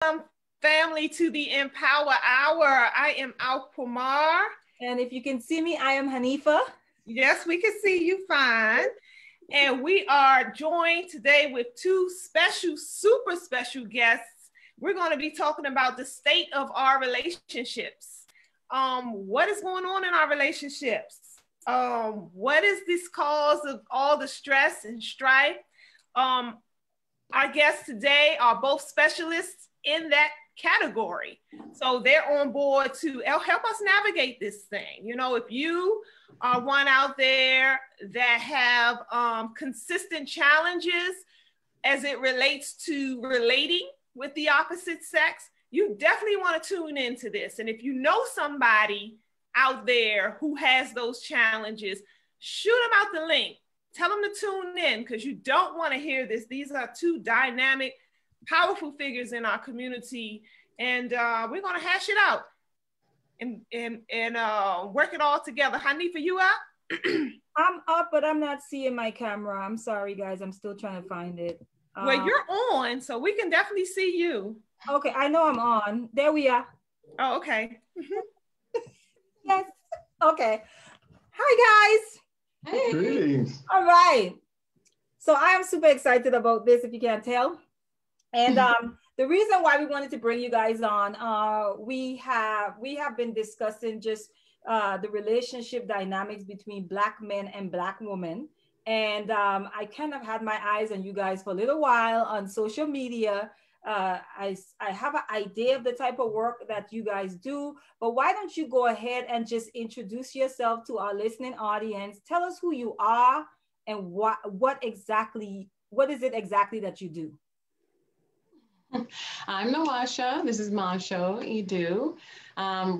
Welcome, family, to the Empower Hour. I am Al Kumar. And if you can see me, I am Hanifa. Yes, we can see you fine. And we are joined today with two special, super special guests. We're going to be talking about the state of our relationships. What is going on in our relationships? What is this cause of all the stress and strife? Our guests today are both specialists in that category. So they're on board to help us navigate this thing. You know, if you are one out there that have consistent challenges as it relates to relating with the opposite sex, you definitely want to tune into this. And if you know somebody out there who has those challenges, shoot them out the link. Tell them to tune in because you don't want to hear this. These are two dynamic, powerful figures in our community. And we're going to hash it out and work it all together. Hanifa, you up? I'm up, but I'm not seeing my camera. I'm sorry, guys. I'm still trying to find it. Well, you're on, so we can definitely see you. Okay, I know I'm on. There we are. Oh, okay. Yes. Okay. Hi, guys. Hey. Greetings. All right. So I am super excited about this, if you can't tell. And the reason why we wanted to bring you guys on, we have been discussing just the relationship dynamics between Black men and Black women. And I kind of had my eyes on you guys for a little while on social media. I have an idea of the type of work that you guys do, but why don't you go ahead and just introduce yourself to our listening audience? Tell us who you are and what is it exactly that you do? I'm Nwasha. This is Montsho Edu.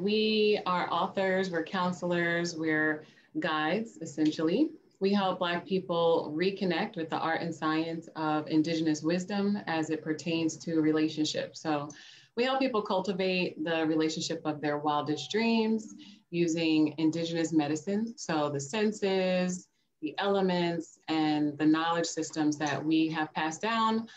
We are authors, we're counselors, we're guides, essentially. We help Black people reconnect with the art and science of Indigenous wisdom as it pertains to relationships. So we help people cultivate the relationship of their wildest dreams using Indigenous medicine. So the senses, the elements, and the knowledge systems that we have passed down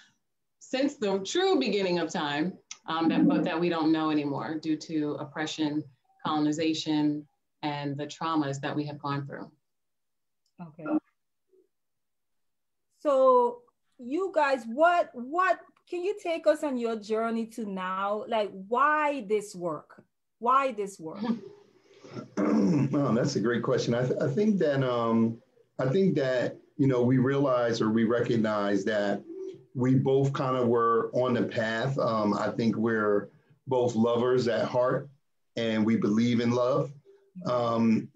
since the true beginning of time, but that we don't know anymore due to oppression, colonization, and the traumas that we have gone through. Okay. So you guys, what can you take us on your journey to now? Like, why this work? Why this work? Well, that's a great question. I think that you know, we realize or we recognize that we both kind of were on the path. I think we're both lovers at heart, and we believe in love.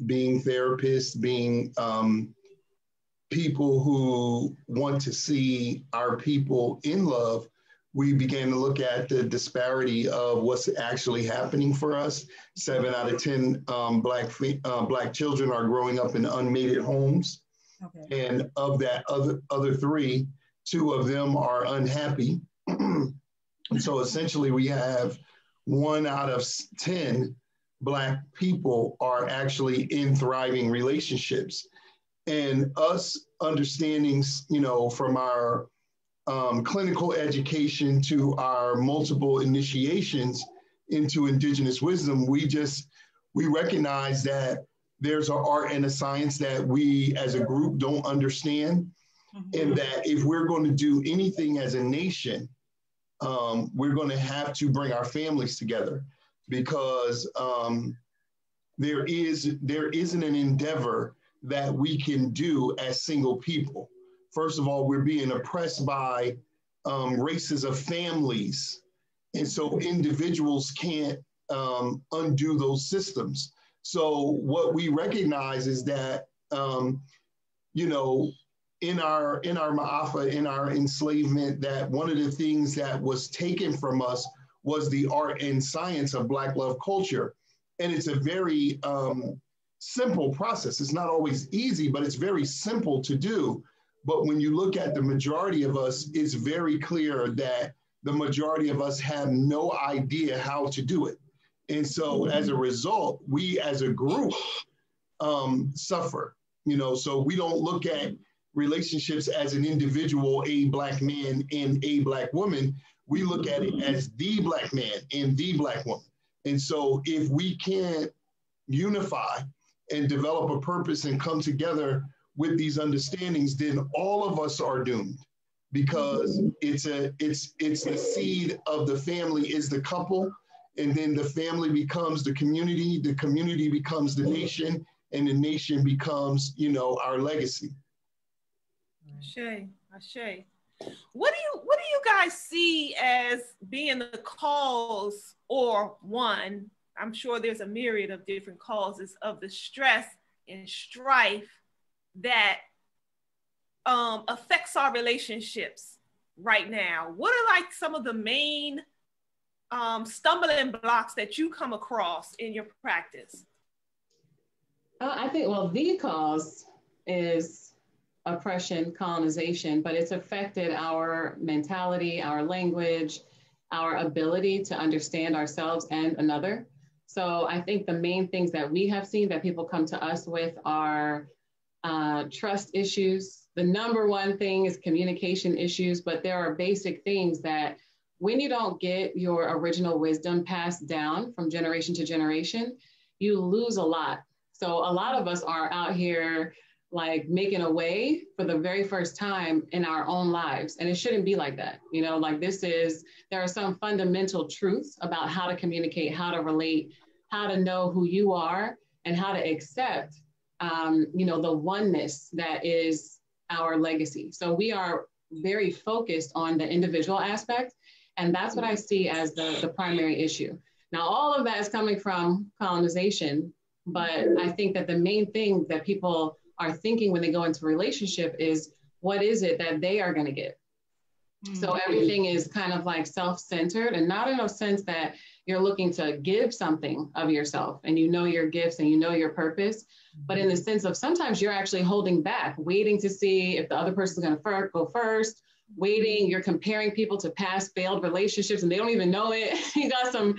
Being therapists, being people who want to see our people in love, we began to look at the disparity of what's actually happening for us. 7 out of 10 Black children are growing up in unmated homes. Okay. And of that other 3, 2 of them are unhappy. And so essentially we have 1 out of 10 Black people are actually in thriving relationships. And us understanding, you know, from our clinical education to our multiple initiations into Indigenous wisdom, we recognize that there's an art and a science that we as a group don't understand. Mm-hmm. And that if we're going to do anything as a nation, we're going to have to bring our families together. Because there isn't an endeavor that we can do as single people. First of all, we're being oppressed by races of families. And so individuals can't undo those systems. So what we recognize is that, you know, in our ma'afa, in our enslavement, that one of the things that was taken from us was the art and science of Black love culture. And it's a very simple process. It's not always easy, but it's very simple to do. But when you look at the majority of us, it's very clear that the majority of us have no idea how to do it. And so as a result, we as a group suffer, you know, so we don't look at relationships as an individual, a Black man and a Black woman. We look at it as the Black man and the Black woman. And so if we can't unify and develop a purpose and come together with these understandings, then all of us are doomed, because it's the seed of the family is the couple, and then the family becomes the community becomes the nation, and the nation becomes, you know, our legacy. Ashe. What do you guys see as being the cause, or one, I'm sure there's a myriad of different causes of the stress and strife that affects our relationships right now? What are like some of the main stumbling blocks that you come across in your practice? I think, well, the cause is oppression, colonization, but it's affected our mentality, our language, our ability to understand ourselves and another. So I think the main things that we have seen that people come to us with are trust issues. The number one thing is communication issues, but there are basic things that when you don't get your original wisdom passed down from generation to generation, you lose a lot. So a lot of us are out here like making a way for the very first time in our own lives. And it shouldn't be like that. You know, like there are some fundamental truths about how to communicate, how to relate, how to know who you are, and how to accept, you know, the oneness that is our legacy. So we are very focused on the individual aspect. And that's what I see as the primary issue. Now, all of that is coming from colonization, but I think that the main thing that people are thinking when they go into a relationship is, what is it that they are going to get? So everything is kind of like self-centered, and not in a sense that you're looking to give something of yourself and you know your gifts and you know your purpose, but in the sense of sometimes you're actually holding back, waiting to see if the other person's going to go first, waiting, you're comparing people to past failed relationships and they don't even know it. You got some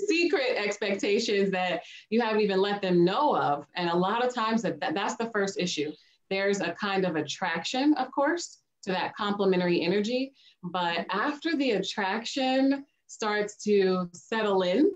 secret expectations that you haven't even let them know of. And a lot of times that's the first issue. There's a kind of attraction, of course, to that complementary energy. But after the attraction starts to settle in,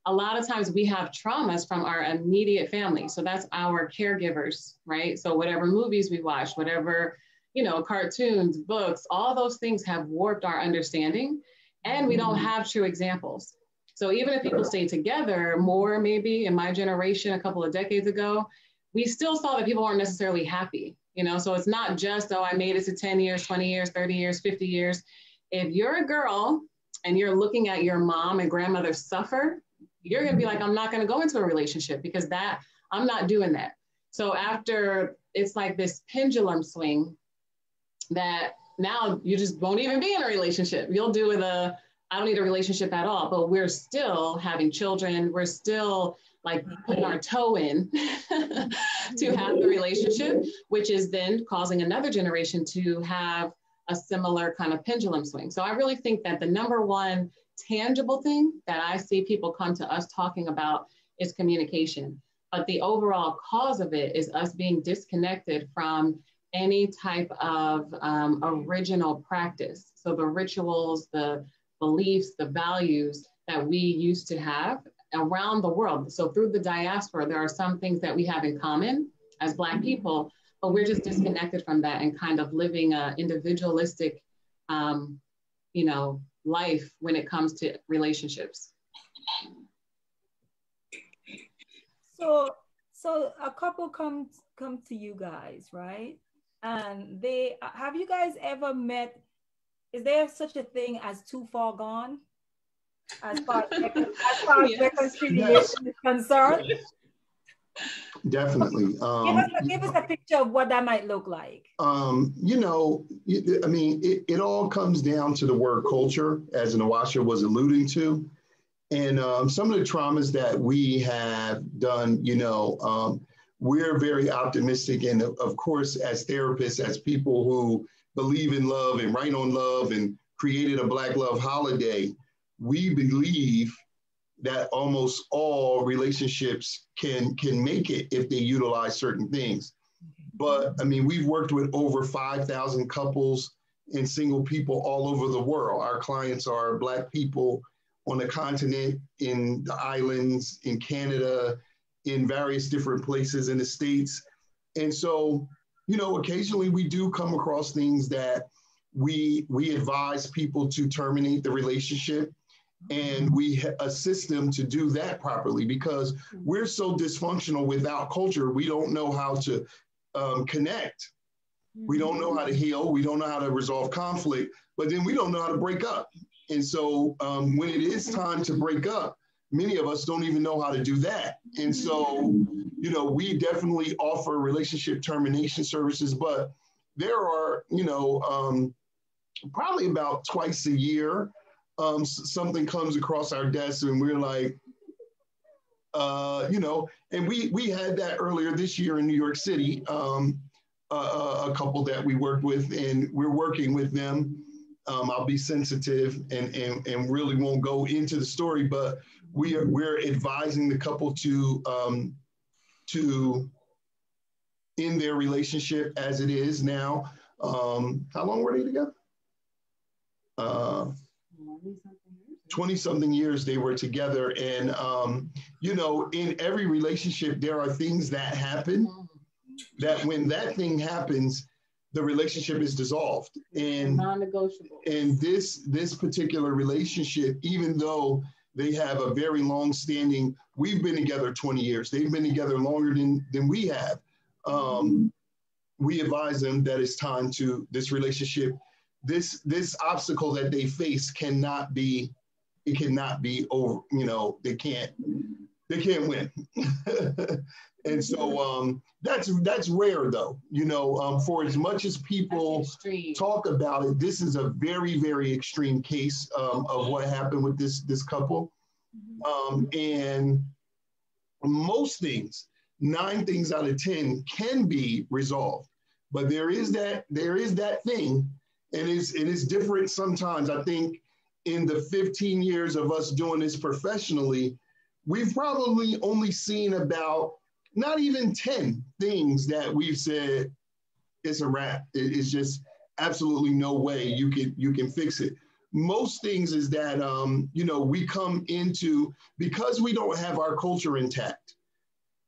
a lot of times we have traumas from our immediate family. So that's our caregivers, right? So whatever movies we watch, whatever, you know, cartoons, books, all those things have warped our understanding, and we don't have true examples. So even if people stay together more, maybe in my generation, a couple of decades ago, we still saw that people weren't necessarily happy, you know? So it's not just, oh, I made it to 10 years, 20 years, 30 years, 50 years. If you're a girl and you're looking at your mom and grandmother suffer, you're gonna be like, I'm not gonna go into a relationship because I'm not doing that. So after, it's like this pendulum swing that now you just won't even be in a relationship. You'll do with I don't need a relationship at all, but we're still having children. We're still like putting our toe in to have the relationship, which is then causing another generation to have a similar kind of pendulum swing. So I really think that the number one tangible thing that I see people come to us talking about is communication. But the overall cause of it is us being disconnected from any type of original practice. So the rituals, the beliefs, the values that we used to have around the world. So through the diaspora, there are some things that we have in common as Black people, but we're just disconnected from that and kind of living a individualistic, you know, life when it comes to relationships. So a couple come to you guys, right? And have you guys ever met, is there such a thing as too far gone? As far as Yes. reconciliation is concerned? Definitely. Give us a picture of what that might look like. You know, I mean, it all comes down to the word culture, as Nwasha was alluding to. And some of the traumas that we have done, you know, we're very optimistic. And of course, as therapists, as people who believe in love and write on love and created a Black love holiday, we believe that almost all relationships can make it if they utilize certain things. But I mean, we've worked with over 5,000 couples and single people all over the world. Our clients are Black people on the continent, in the islands, in Canada, in various different places in the States. And so, you know, occasionally we do come across things that we advise people to terminate the relationship, and we assist them to do that properly, because we're so dysfunctional without culture. We don't know how to connect. We don't know how to heal. We don't know how to resolve conflict, but then we don't know how to break up. And so when it is time to break up, many of us don't even know how to do that. And so, you know, we definitely offer relationship termination services, but there are, you know, probably about twice a year, something comes across our desk and we're like, you know, and we had that earlier this year in New York City, a couple that we worked with, and we're working with them. I'll be sensitive and really won't go into the story, but we're advising the couple to end their relationship as it is now. How long were they together? 20-something years they were together. And, you know, in every relationship, there are things that happen that when that thing happens, the relationship is dissolved. And non-negotiable. And this particular relationship, even though they have a very long-standing, we've been together 20 years. They've been together longer than we have. We advise them that it's time to, this relationship, this obstacle that they face cannot be over, you know, they can't win. And so that's rare though, you know, for as much as people talk about it, this is a very, very extreme case of what happened with this couple. And most things, 9 things out of 10 can be resolved, but there is that thing, and it's different sometimes. I think in the 15 years of us doing this professionally, we've probably only seen about not even 10 things that we've said it's a wrap. It's just absolutely no way you can fix it. Most things is that, you know, we come into, because we don't have our culture intact.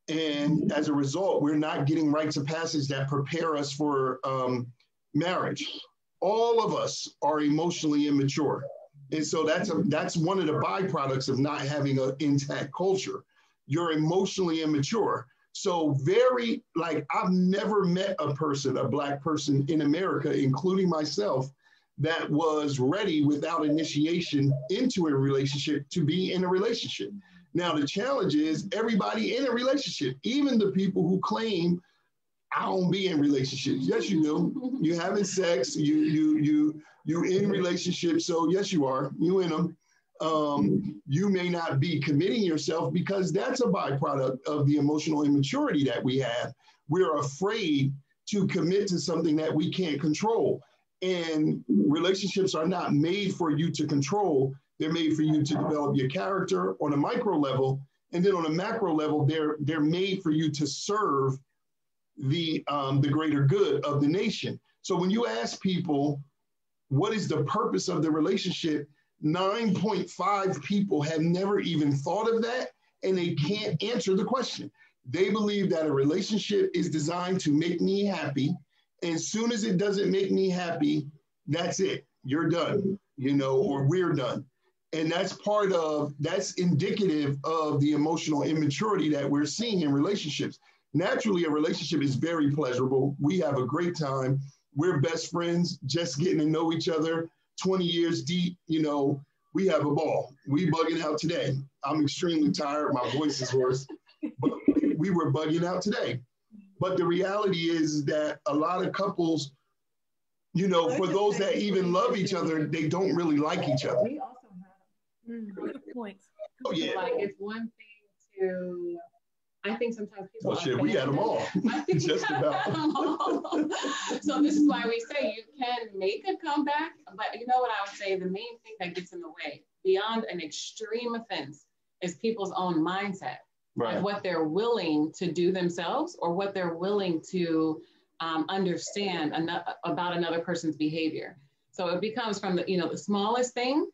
And as a result, we're not getting rites of passage that prepare us for marriage. All of us are emotionally immature. And so that's one of the byproducts of not having an intact culture. You're emotionally immature. So I've never met a Black person in America, including myself, that was ready without initiation into a relationship to be in a relationship. Now, the challenge is everybody in a relationship, even the people who claim I don't be in relationships. Yes, you do. You having sex, you in relationships. So yes, you are, you in them. You may not be committing yourself because that's a byproduct of the emotional immaturity that we have. We're afraid to commit to something that we can't control. And relationships are not made for you to control. They're made for you to develop your character on a micro level. And then on a macro level, they're made for you to serve the greater good of the nation. So when you ask people, what is the purpose of the relationship? 9.5 people have never even thought of that, and they can't answer the question. They believe that a relationship is designed to make me happy. And as soon as it doesn't make me happy, that's it. You're done, you know, or we're done. And that's indicative of the emotional immaturity that we're seeing in relationships. Naturally, a relationship is very pleasurable. We have a great time. We're best friends, just getting to know each other. 20 years deep, you know, we have a ball. We bugging out today. I'm extremely tired. My voice is hoarse, but we were bugging out today. But the reality is that a lot of couples, you know, for those that even love each other, they don't really like each other. We also have good point. Oh yeah. Like it's one thing to, I think sometimes people. Well, shit, we got them all. Just about. So this is why we say you can make a comeback, but you know what I would say? The main thing that gets in the way, beyond an extreme offense, is people's own mindset. Right. Like what they're willing to do themselves, or what they're willing to understand about another person's behavior. So it becomes from the smallest thing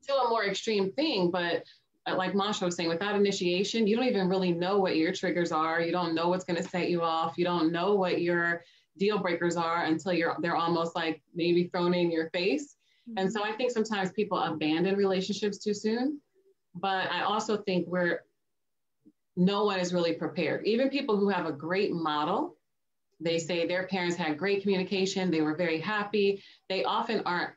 to a more extreme thing. But like Montsho was saying, without initiation, you don't even really know what your triggers are. You don't know what's going to set you off. You don't know what your deal breakers are until they're almost like maybe thrown in your face. And so I think sometimes people abandon relationships too soon. But I also think no one is really prepared. Even people who have a great model, they say their parents had great communication, they were very happy. They often aren't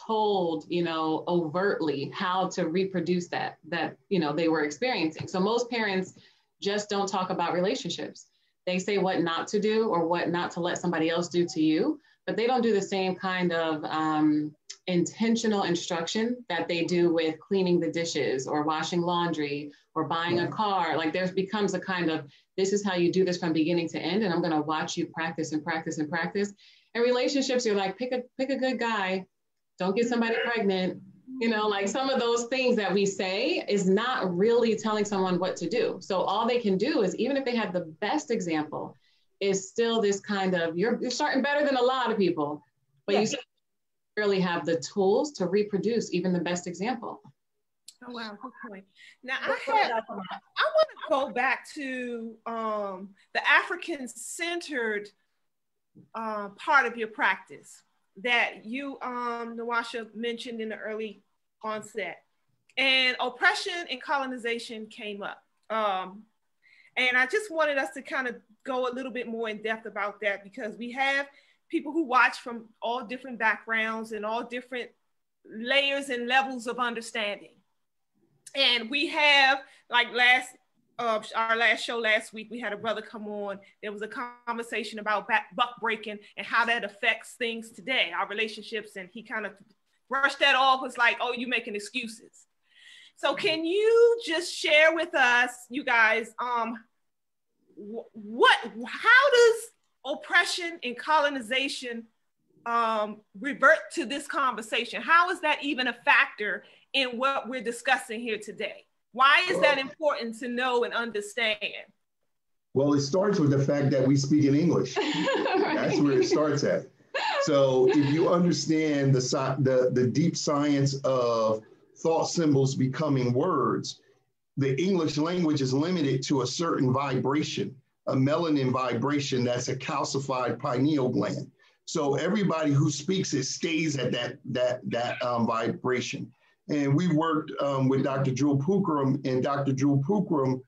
told, overtly how to reproduce that they were experiencing. So most parents just don't talk about relationships. They say what not to do or what not to let somebody else do to you, but they don't do the same kind of intentional instruction that they do with cleaning the dishes or washing laundry or buying a car. Like there becomes a kind of, this is how you do this from beginning to end, and I'm going to watch you practice and practice and practice. And relationships, you're like, pick a good guy. Don't get somebody pregnant. Like some of those things that we say is not really telling someone what to do. So all they can do is, even if they have the best example, is still this kind of, you're starting better than a lot of people, but you really have the tools to reproduce even the best example. Oh, wow, good point. Now I want to go back to the African-centered part of your practice that you, Nwasha, mentioned in the early onset, and oppression and colonization came up. And I just wanted us to kind of go a little bit more in depth about that, because we have people who watch from all different backgrounds and all different layers and levels of understanding. And we have, like our last show last week, we had a brother come on. There was a conversation about buck breaking and how that affects things today, our relationships. And he kind of brushed that off, was like, oh, you're making excuses. So can you just share with us, you guys, how does oppression and colonization revert to this conversation? How is that even a factor in what we're discussing here today? Why is that important to know and understand? Well, it starts with the fact that we speak in English. That's where it starts at. So if you understand the deep science of thought symbols becoming words, the English language is limited to a certain vibration, a melanin vibration that's a calcified pineal gland. So everybody who speaks it stays at that vibration. And we worked with Dr. Jewel Pookrum, and Dr. Jewel Pookrum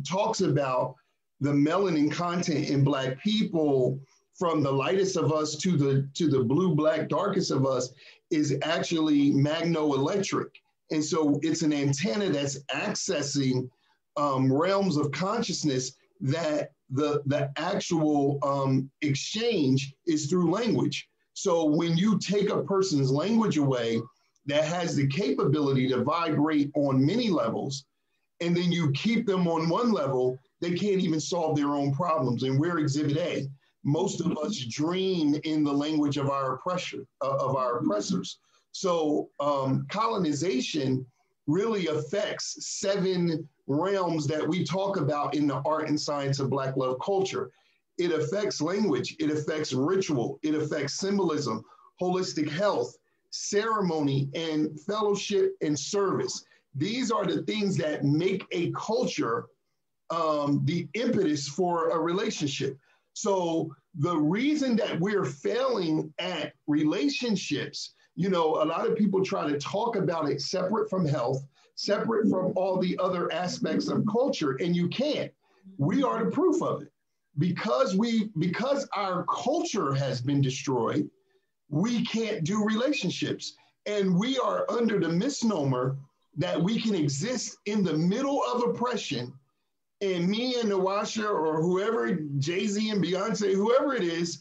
talks about the melanin content in Black people, from the lightest of us to the blue, black, darkest of us, is actually magnoelectric. And so it's an antenna that's accessing realms of consciousness that the actual exchange is through language. So when you take a person's language away that has the capability to vibrate on many levels, and then you keep them on one level, they can't even solve their own problems. And we're Exhibit A. Most of us dream in the language of our oppressors. So colonization really affects 7 realms that we talk about in the art and science of Black love culture. It affects language, it affects ritual, it affects symbolism, holistic health, ceremony, and fellowship and service. These are the things that make a culture the impetus for a relationship. So the reason that we're failing at relationships, a lot of people try to talk about it separate from health, separate from all the other aspects of culture, and you can't. We are the proof of it. Because our culture has been destroyed, we can't do relationships. And we are under the misnomer that we can exist in the middle of oppression, and me and Nwasha or whoever, Jay-Z and Beyonce, whoever it is,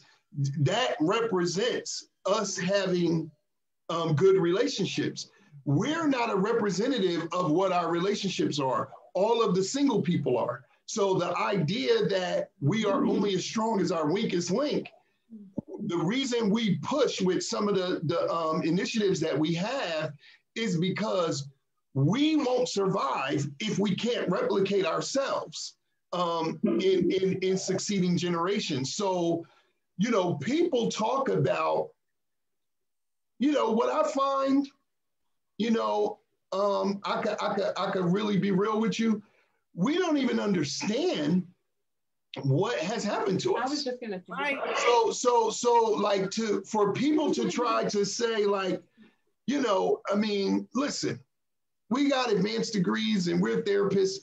that represents us having good relationships. We're not a representative of what our relationships are. All of the single people are. So the idea that we are only as strong as our weakest link, the reason we push with some of the initiatives that we have is because we won't survive if we can't replicate ourselves in succeeding generations. So, people talk about you know, what I find, you know, I could really be real with you. We don't even understand what has happened to us. I was just gonna say. Right. So like for people to try to say like, you know, I mean, listen, we got advanced degrees and we're therapists.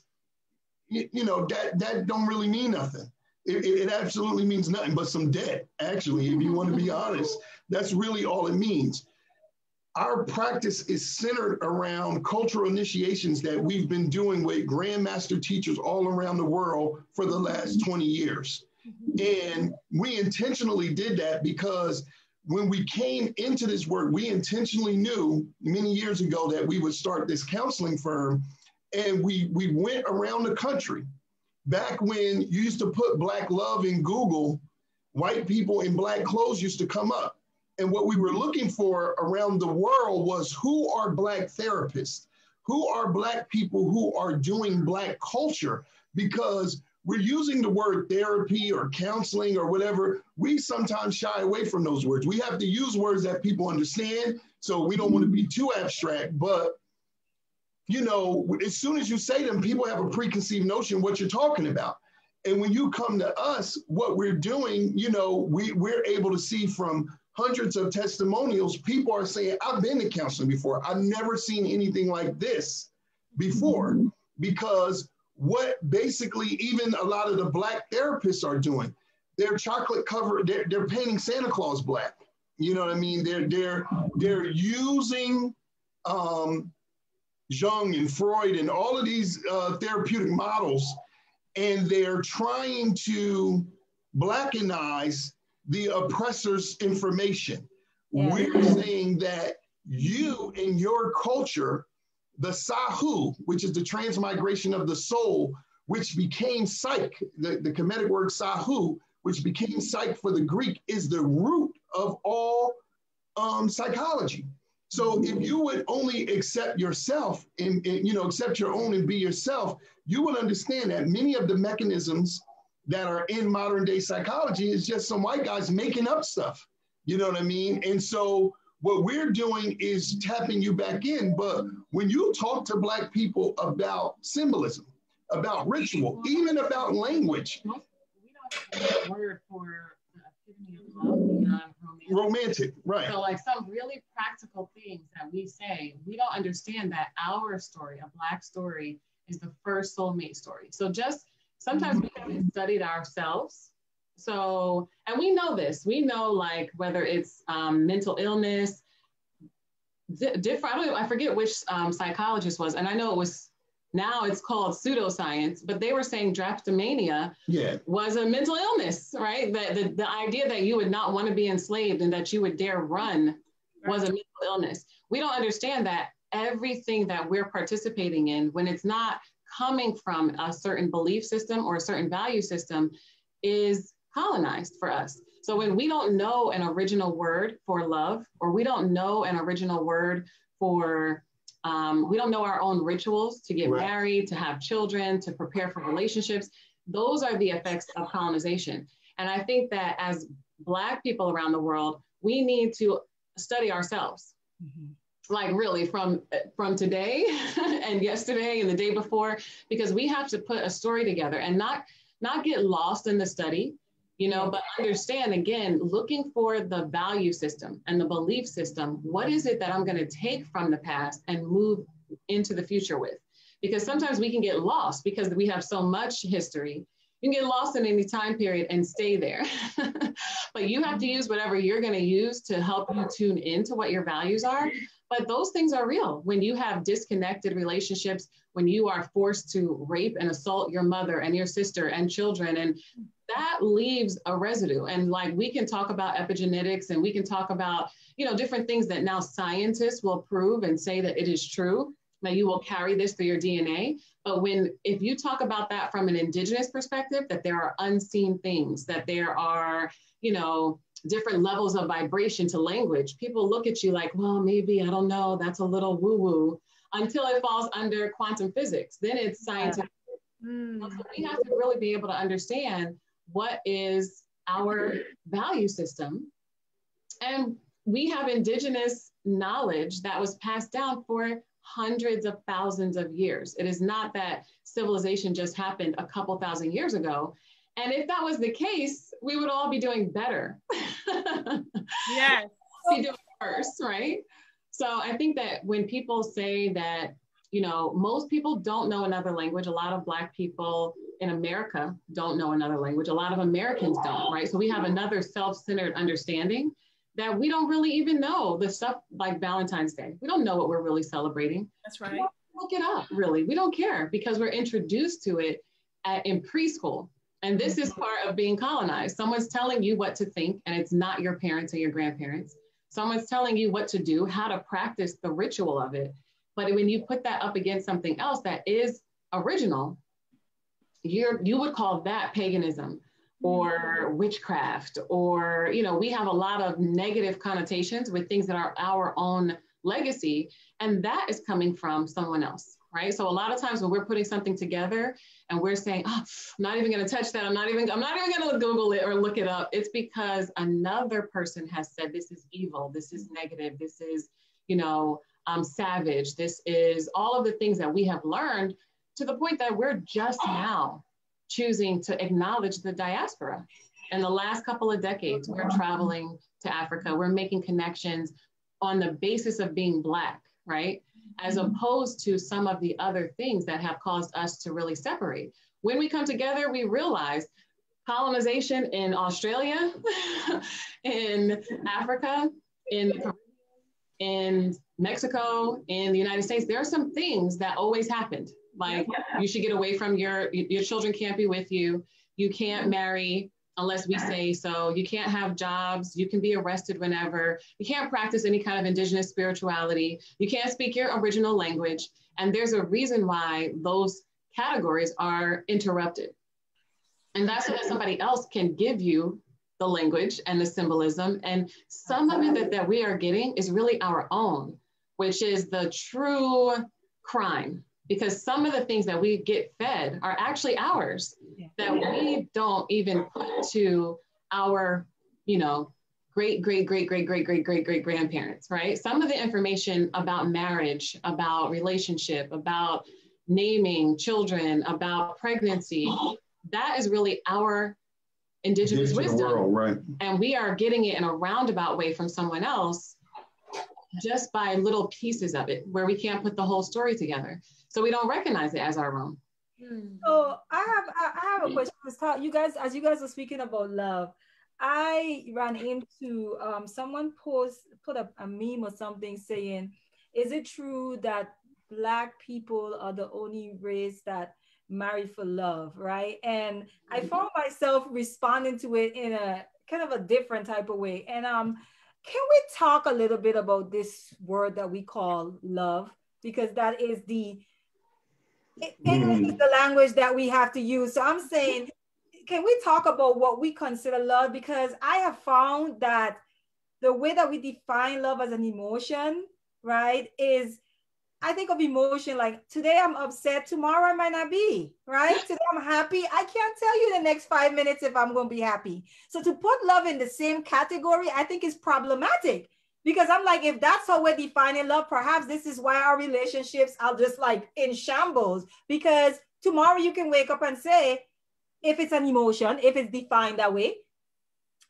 You know, that don't really mean nothing. It absolutely means nothing but some debt, actually, if you want to be honest. That's really all it means. Our practice is centered around cultural initiations that we've been doing with grandmaster teachers all around the world for the last 20 years. And we intentionally did that because when we came into this work, we intentionally knew many years ago that we would start this counseling firm. And we went around the country. Back when you used to put Black love in Google, white people in Black clothes used to come up. And what we were looking for around the world was who are Black therapists? Who are Black people who are doing Black culture? Because we're using the word therapy or counseling or whatever. We sometimes shy away from those words. We have to use words that people understand. So we don't want to be too abstract, but you know, as soon as you say them, people have a preconceived notion what you're talking about. And when you come to us, what we're doing, you know, we're able to see from hundreds of testimonials, people are saying, I've been to counseling before. I've never seen anything like this before. Because what basically even a lot of the Black therapists are doing, they're chocolate covered, they're painting Santa Claus Black. You know what I mean? They're using Jung and Freud and all of these therapeutic models, and they're trying to Blackenize the oppressor's information. Yeah. We're saying that you in your culture, the Sahu, which is the transmigration of the soul, which became psych, the Kemetic word Sahu, which became psych for the Greek, is the root of all psychology. So if you would only accept yourself and you know, accept your own and be yourself, you would understand that many of the mechanisms that are in modern day psychology is just some white guys making up stuff. You know what I mean? And so what we're doing is tapping you back in. But when you talk to Black people about symbolism, about ritual, even about language. We don't have a word for the epitome of love beyond romantic, right. So like some really practical things that we say, we don't understand that our story, a Black story, is the first soulmate story. So just sometimes we haven't studied ourselves. So, and we know this, we know like whether it's mental illness, different, I forget which psychologist was, and I know it was, now it's called pseudoscience, but they were saying drapetomania was a mental illness, right? The idea that you would not want to be enslaved and that you would dare run was a mental illness. We don't understand that everything that we're participating in, when it's not coming from a certain belief system or a certain value system, is colonized for us. So when we don't know an original word for love, or we don't know an original word for we don't know our own rituals to get married, to have children, to prepare for relationships. Those are the effects of colonization. And I think that as Black people around the world, we need to study ourselves. Like really from today and yesterday and the day before, because we have to put a story together and not get lost in the study, you know, but understand, again, looking for the value system and the belief system. What is it that I'm going to take from the past and move into the future with? Because sometimes we can get lost because we have so much history. You can get lost in any time period and stay there. But you have to use whatever you're going to use to help you tune into what your values are. But those things are real. When you have disconnected relationships, when you are forced to rape and assault your mother and your sister and children, and that leaves a residue. And like, we can talk about epigenetics and we can talk about, you know, different things that now scientists will prove and say that it is true, that you will carry this through your DNA. But if you talk about that from an indigenous perspective, that there are unseen things, that there are, you know, different levels of vibration to language, people look at you like, well, maybe, I don't know, that's a little woo-woo, until it falls under quantum physics. Then it's scientific. So we have to really be able to understand what is our value system. And we have indigenous knowledge that was passed down for hundreds of thousands of years. It is not that civilization just happened a couple thousand years ago. And if that was the case, we would all be doing better. Yes. Be doing worse, right? So I think that when people say that, you know, most people don't know another language. A lot of Black people in America don't know another language. A lot of Americans don't, right? So we have another self-centered understanding that we don't really even know the stuff like Valentine's Day. We don't know what we're really celebrating. That's right. Look it up, really. We don't care because we're introduced to it in preschool. And this is part of being colonized. Someone's telling you what to think, and it's not your parents or your grandparents. Someone's telling you what to do, how to practice the ritual of it. But when you put that up against something else that is original, you would call that paganism or witchcraft, or, you know, we have a lot of negative connotations with things that are our own legacy, and that is coming from someone else, right? So a lot of times when we're putting something together and we're saying, oh, I'm not even going to touch that. I'm not even going to Google it or look it up. It's because another person has said, this is evil. This is negative. This is, you know, savage. This is all of the things that we have learned, to the point that we're just now choosing to acknowledge the diaspora. In the last couple of decades, we're traveling to Africa. We're making connections on the basis of being Black, right? As opposed to some of the other things that have caused us to really separate. When we come together, we realize colonization in Australia, in Africa, in Mexico, in the United States, there are some things that always happened. Like, you should get away from your children can't be with you. You can't marry unless we say so. You can't have jobs. You can be arrested whenever. You can't practice any kind of indigenous spirituality. You can't speak your original language. And there's a reason why those categories are interrupted. And that's so that somebody else can give you the language and the symbolism. And some of it that we are getting is really our own, which is the true crime. Because some of the things that we get fed are actually ours, that we don't even put to our, you know, great grandparents, right? Some of the information about marriage, about relationship, about naming children, about pregnancy, that is really our indigenous wisdom. World, right. And we are getting it in a roundabout way from someone else, just by little pieces of it, where we can't put the whole story together. So we don't recognize it as our own. So I have a question. You guys, as you guys are speaking about love, I ran into someone put a meme or something saying, is it true that Black people are the only race that marry for love, right? And I found myself responding to it in a kind of a different type of way. And can we talk a little bit about this word that we call love? Because that is English is the language that we have to use. So I'm saying, can we talk about what we consider love? Because I have found that the way that we define love as an emotion, right, is, I think of emotion like, today I'm upset, tomorrow I might not be, right? Today I'm happy. I can't tell you the next 5 minutes if I'm going to be happy. So to put love in the same category, I think is problematic. Because I'm like, if that's how we're defining love, perhaps this is why our relationships are just like in shambles. Because tomorrow you can wake up and say, if it's an emotion, if it's defined that way,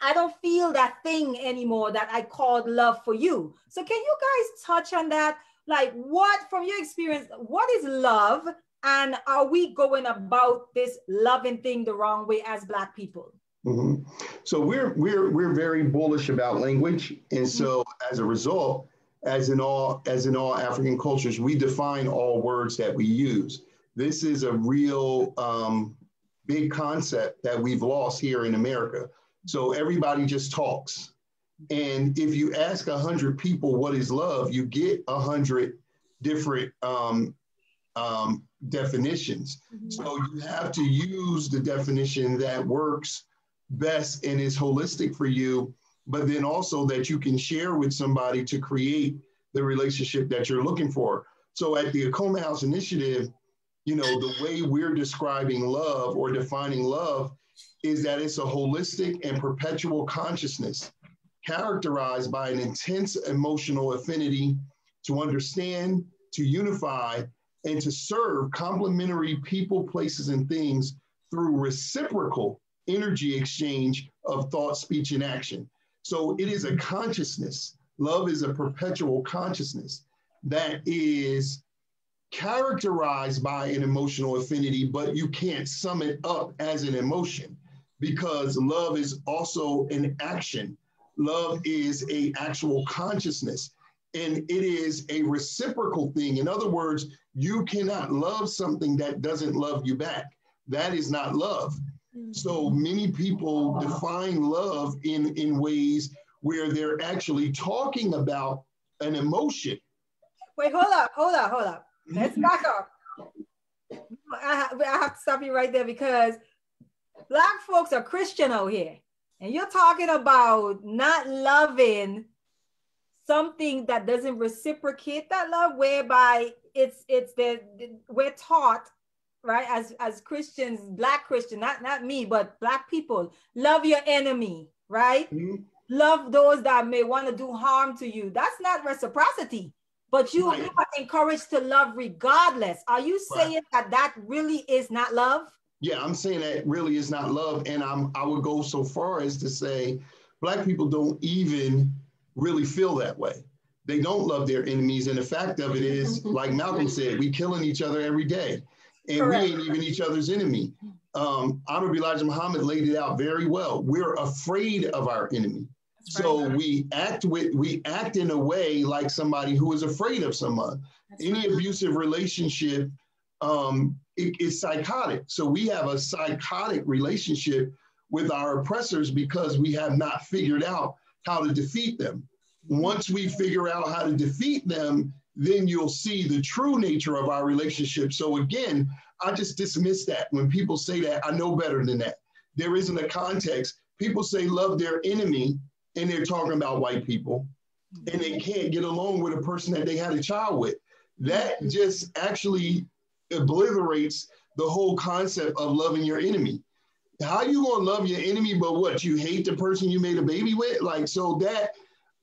I don't feel that thing anymore that I called love for you. So can you guys touch on that? Like, what, from your experience, what is love? And are we going about this loving thing the wrong way as Black people? Mm-hmm. So we're very bullish about language, and so as a result, as in all African cultures, we define all words that we use. This is a real big concept that we've lost here in America. So everybody just talks, and if you ask 100 people what is love, you get 100 different definitions. Mm-hmm. So you have to use the definition that works best and is holistic for you, but then also that you can share with somebody to create the relationship that you're looking for. So at the Akoma House Initiative, you know, the way we're describing love or defining love is that it's a holistic and perpetual consciousness. characterized by an intense emotional affinity to understand, to unify, and to serve complementary people, places, and things through reciprocal energy exchange of thought, speech, and action. So it is a consciousness. Love is a perpetual consciousness that is characterized by an emotional affinity, but you can't sum it up as an emotion because love is also an action. Love is an actual consciousness, and it is a reciprocal thing. In other words, you cannot love something that doesn't love you back. That is not love. So many people define love in ways where they're actually talking about an emotion. Wait, hold up. Let's back up. I have to stop you right there because Black folks are Christian out here. And you're talking about not loving something that doesn't reciprocate that love, whereby we're taught, right, as Christians, Black Christian, not me, but Black people, love your enemy, right? Mm-hmm. Love those that may want to do harm to you. That's not reciprocity, but you are encouraged to love regardless. Are you saying that really is not love? Yeah, I'm saying that really is not love. And I would go so far as to say Black people don't even really feel that way. They don't love their enemies. And the fact of it is, like Malcolm said, we killing each other every day. And Correct. We ain't even each other's enemy. Honorable Elijah Muhammad laid it out very well. We're afraid of our enemy. That's so right. we act in a way like somebody who is afraid of someone. That's Any right. abusive relationship is psychotic. So we have a psychotic relationship with our oppressors because we have not figured out how to defeat them. Once we figure out how to defeat them, then you'll see the true nature of our relationship. So again, I just dismiss that. When people say that, I know better than that. There isn't a context. People say love their enemy, and they're talking about white people, and they can't get along with a person that they had a child with. That just actually obliterates the whole concept of loving your enemy. How you gonna love your enemy, but what, you hate the person you made a baby with? Like, so that,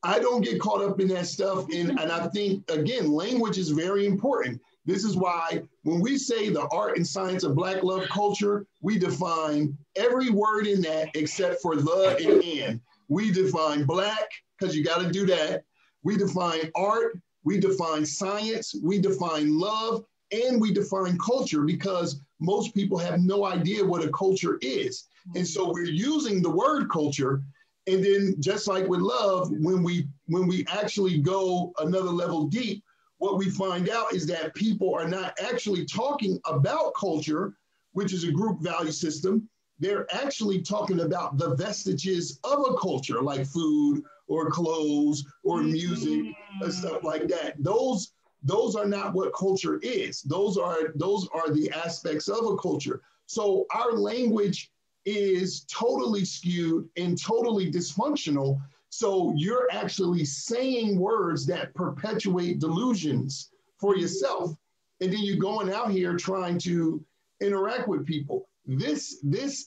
I don't get caught up in that stuff. And I think, again, language is very important. This is why when we say the art and science of Black love culture, we define every word in that except for the and and. We define Black, because you gotta do that. We define art, we define science, we define love, and we define culture, because most people have no idea what a culture is. And so we're using the word culture. And then just like with love, when we actually go another level deep, what we find out is that people are not actually talking about culture, which is a group value system. They're actually talking about the vestiges of a culture, like food or clothes or music and stuff like that. Those are not what culture is. Those are the aspects of a culture. So our language is totally skewed and totally dysfunctional. So you're actually saying words that perpetuate delusions for yourself. And then you're going out here trying to interact with people. This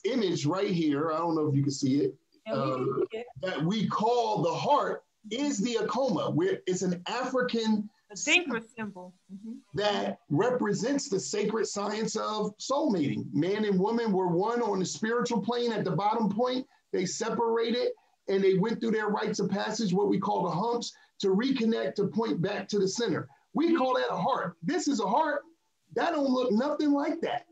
image right here, I don't know if you can see it, that we call the heart is the akoma, where it's an African sacred symbol that represents the sacred science of soulmating. Man and woman were one on the spiritual plane at the bottom point. They separated and they went through their rites of passage, what we call the humps, to reconnect, to point back to the center. We call that a heart. This is a heart. That don't look nothing like that.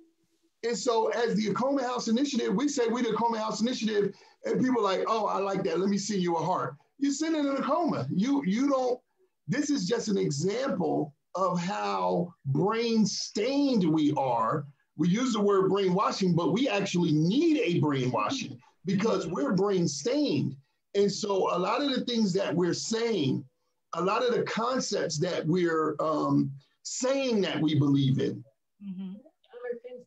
And so as the Akoma House Initiative, we say we the Akoma House Initiative, and people are like, oh, I like that. Let me see you a heart. You're sitting in an Akoma. You don't. This is just an example of how brain-stained we are. We use the word brainwashing, but we actually need a brainwashing because we're brain-stained. And so a lot of the things that we're saying, a lot of the concepts that we're saying that we believe in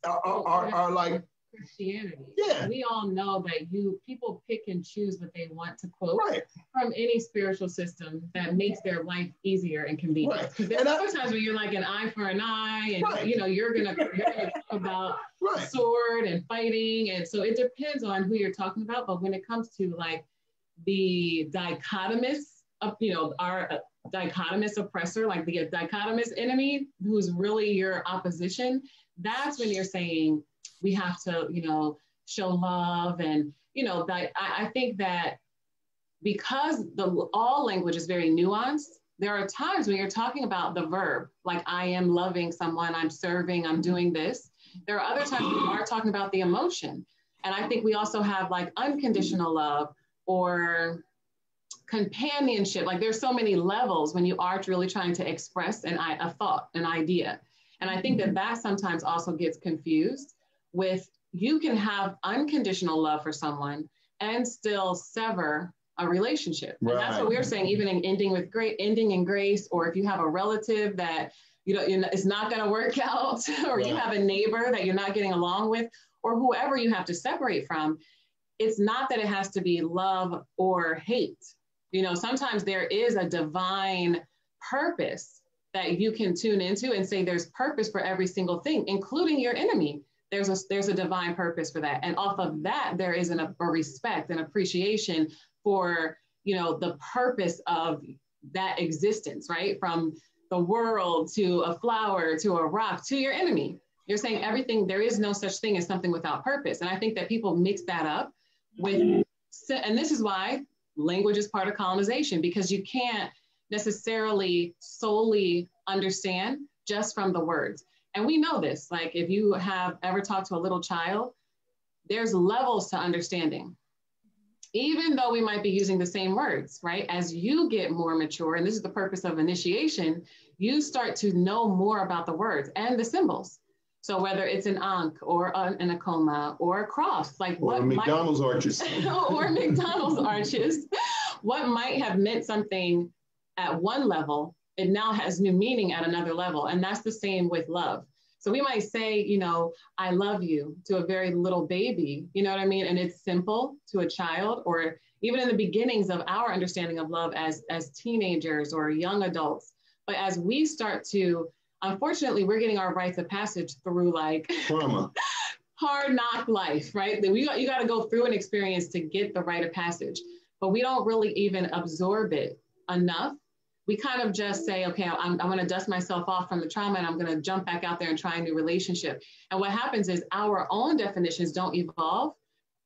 are like Christianity. Yeah. We all know that people pick and choose what they want to quote from any spiritual system that makes their life easier and convenient. Because there's other times where you're like an eye for an eye, and you're gonna talk about sword and fighting, and so it depends on who you're talking about. But when it comes to like the dichotomous of, you know, our dichotomous oppressor, like the dichotomous enemy who's really your opposition, that's when you're saying we have to, you know, show love. And, you know, that I think that because all language is very nuanced, there are times when you're talking about the verb, like I am loving someone, I'm serving, I'm doing this. There are other times we are talking about the emotion. And I think we also have like unconditional love or companionship. Like there's so many levels when you are really trying to express a thought, an idea. And I think that that sometimes also gets confused with, you can have unconditional love for someone and still sever a relationship. Right. And that's what we're saying, even in ending in grace, or if you have a relative that, you know, it's not going to work out, or you have a neighbor that you're not getting along with, or whoever you have to separate from, it's not that it has to be love or hate. You know, sometimes there is a divine purpose that you can tune into and say there's purpose for every single thing, including your enemy. There's a divine purpose for that. And off of that, there is a respect and appreciation for, you know, the purpose of that existence, right? From the world to a flower, to a rock, to your enemy. You're saying everything, there is no such thing as something without purpose. And I think that people mix that up with, and this is why language is part of colonization, because you can't necessarily solely understand just from the words. And we know this, like if you have ever talked to a little child, there's levels to understanding. Even though we might be using the same words, right? As you get more mature, and this is the purpose of initiation, you start to know more about the words and the symbols. So whether it's an ankh or an akoma or a cross, like or McDonald's arches, or McDonald's arches, what might have meant something at one level, it now has new meaning at another level. And that's the same with love. So we might say, you know, I love you to a very little baby, you know what I mean? And it's simple to a child, or even in the beginnings of our understanding of love as teenagers or young adults. But as we start to, unfortunately, we're getting our rites of passage through like trauma, hard knock life, right? You got to go through an experience to get the rite of passage, but we don't really even absorb it enough. We kind of just say, okay, I'm going to dust myself off from the trauma and I'm going to jump back out there and try a new relationship. And what happens is our own definitions don't evolve,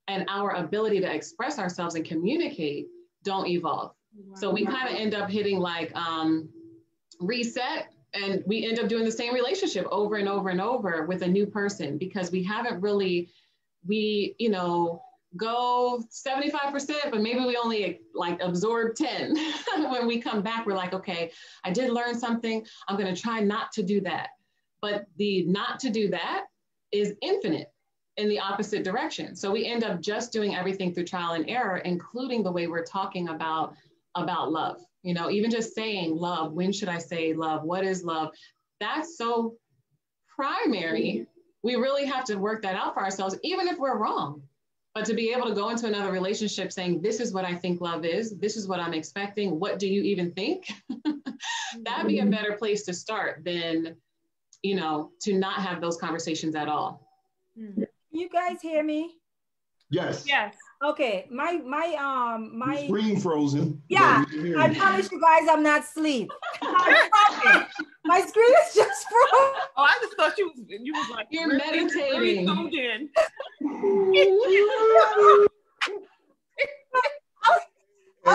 and our ability to express ourselves and communicate don't evolve. Wow. So we kind of end up hitting like reset, and we end up doing the same relationship over and over and over with a new person, because we haven't really, you know, go 75%, but maybe we only like absorb 10. When we come back, we're like, okay, I did learn something. I'm going to try not to do that. But the not to do that is infinite in the opposite direction. So we end up just doing everything through trial and error, including the way we're talking about love. You know, even just saying love, when should I say love? What is love? That's so primary. We really have to work that out for ourselves, even if we're wrong. But to be able to go into another relationship saying, this is what I think love is, this is what I'm expecting, what do you even think? That'd be a better place to start than, you know, to not have those conversations at all. You guys hear me? Yes. Yes. Okay. My screen frozen. Yeah. I promise you guys I'm not asleep. My screen is just frozen. Oh, I just thought you was like, you're meditating. I'll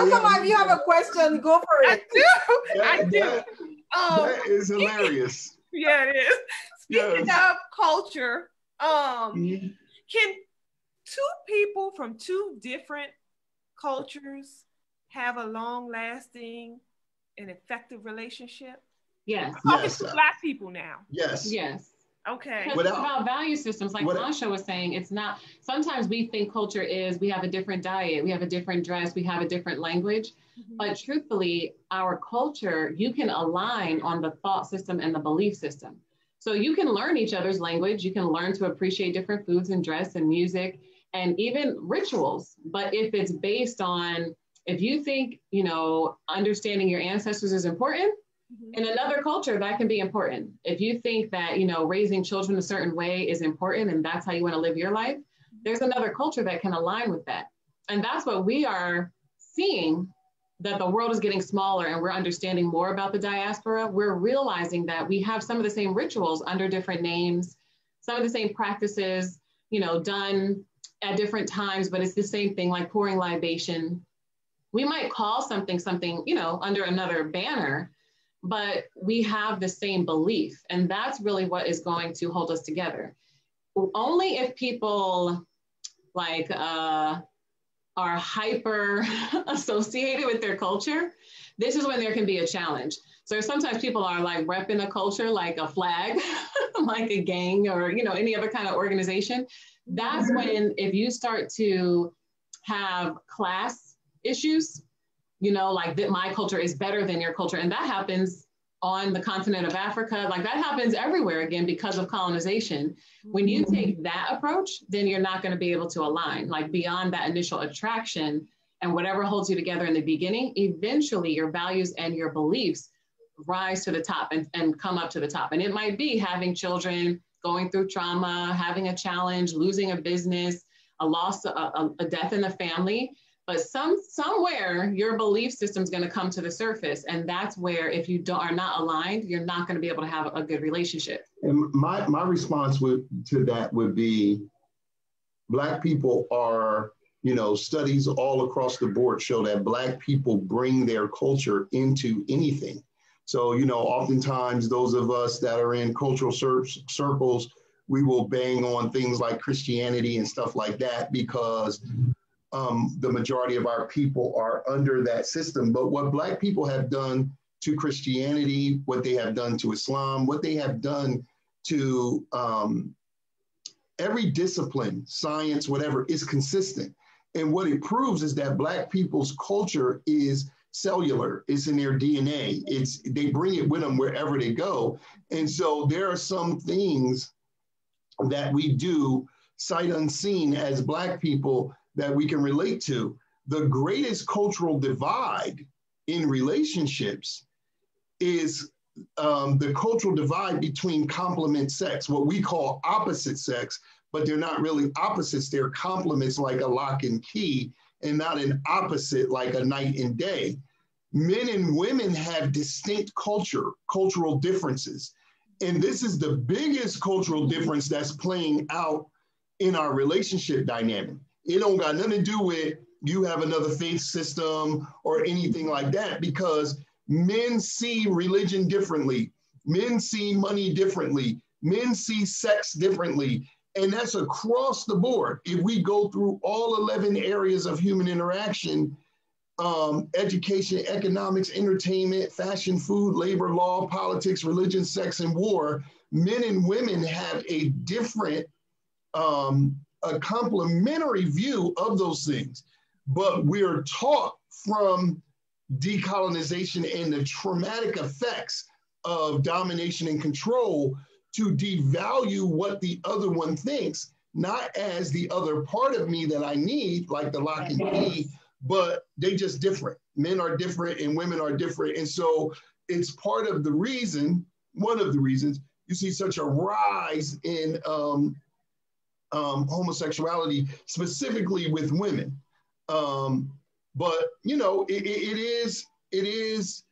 come on, if you have a question, go for it. I do. That is hilarious. Yeah, it is. Speaking of culture, can two people from two different cultures have a long-lasting and effective relationship? Yes. I'm talking to Black people now. Yes. Yes. Okay. Because it's about value systems, like Montsho was saying. It's not, sometimes we think culture is, we have a different diet, we have a different dress, we have a different language. But truthfully, our culture, you can align on the thought system and the belief system. So you can learn each other's language, you can learn to appreciate different foods and dress and music and even rituals. But if it's based on, if you think, you know, understanding your ancestors is important, in another culture, that can be important. If you think that, you know, raising children a certain way is important and that's how you want to live your life, there's another culture that can align with that. And that's what we are seeing that the world is getting smaller and we're understanding more about the diaspora, we're realizing that we have some of the same rituals under different names, some of the same practices, you know, done at different times, but it's the same thing, like pouring libation. We might call something, you know, under another banner, but we have the same belief. And that's really what is going to hold us together. Only if people like are hyper associated with their culture, this is when there can be a challenge. So sometimes people are like repping a culture like a flag, like a gang or, you know, any other kind of organization. That's when, if you start to have class issues, you know, like that my culture is better than your culture. And that happens on the continent of Africa. Like that happens everywhere, again, because of colonization. When you take that approach, then you're not going to be able to align, like beyond that initial attraction and whatever holds you together in the beginning. Eventually your values and your beliefs rise to the top and come up to the top. And it might be having children, going through trauma, having a challenge, losing a business, a loss, a death in the family. But somewhere your belief system is going to come to the surface. And that's where, if you are not aligned, you're not going to be able to have a good relationship. And my response to that would be, Black people are, you know, studies all across the board show that Black people bring their culture into anything. So, you know, oftentimes those of us that are in cultural circles, we will bang on things like Christianity and stuff like that because the majority of our people are under that system. But what Black people have done to Christianity, what they have done to Islam, what they have done to every discipline, science, whatever, is consistent. And what it proves is that Black people's culture is cellular. It's in their DNA. They bring it with them wherever they go. And so there are some things that we do sight unseen as Black people that we can relate to. The greatest cultural divide in relationships is the cultural divide between complement sex, what we call opposite sex, but they're not really opposites. They're complements like a lock and key, and not an opposite like a night and day. Men and women have distinct cultural differences. And this is the biggest cultural difference that's playing out in our relationship dynamic. It don't got nothing to do with you have another faith system or anything like that, because men see religion differently. Men see money differently. Men see sex differently. And that's across the board. If we go through all 11 areas of human interaction, education, economics, entertainment, fashion, food, labor, law, politics, religion, sex, and war, men and women have a different, a complementary view of those things. But we're taught from decolonization and the traumatic effects of domination and control to devalue what the other one thinks, not as the other part of me that I need, like the lock and key, but they just different. Men are different and women are different. And so it's part of the reason, one of the reasons you see such a rise in homosexuality, specifically with women. But, you know, it is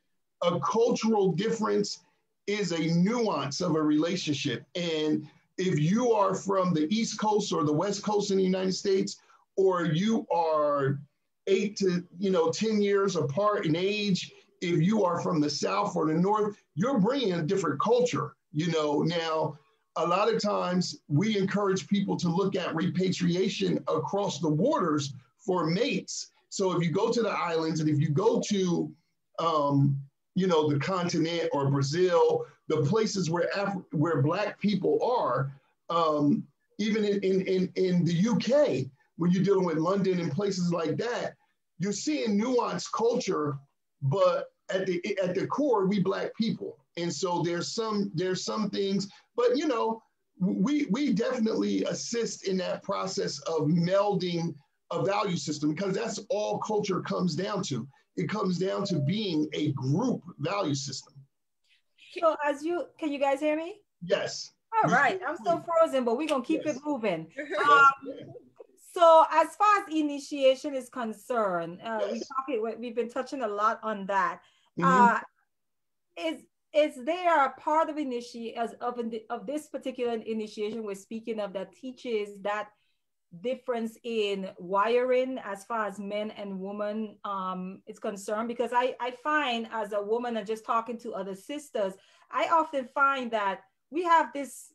a cultural difference, is a nuance of a relationship. And if you are from the East Coast or the West Coast in the United States, or you are 8 to 10 years apart in age, if you are from the South or the North, you're bringing a different culture. You know, now, a lot of times we encourage people to look at repatriation across the borders for mates. So if you go to the islands and if you go to, the continent or Brazil, the places where Black people are, even in the UK, when you're dealing with London and places like that, you're seeing nuanced culture, but at the core, we Black people. And so there's some things, but you know, we definitely assist in that process of melding a value system, because that's all culture comes down to. It comes down to being a group value system. So can you guys hear me? Yes. All right, I'm still frozen, but we're gonna keep it moving. So as far as initiation is concerned, we've been touching a lot on that. Is there a part of of this particular initiation we're speaking of that teaches that difference in wiring as far as men and women is concerned? Because I find, as a woman and just talking to other sisters, I often find that we have this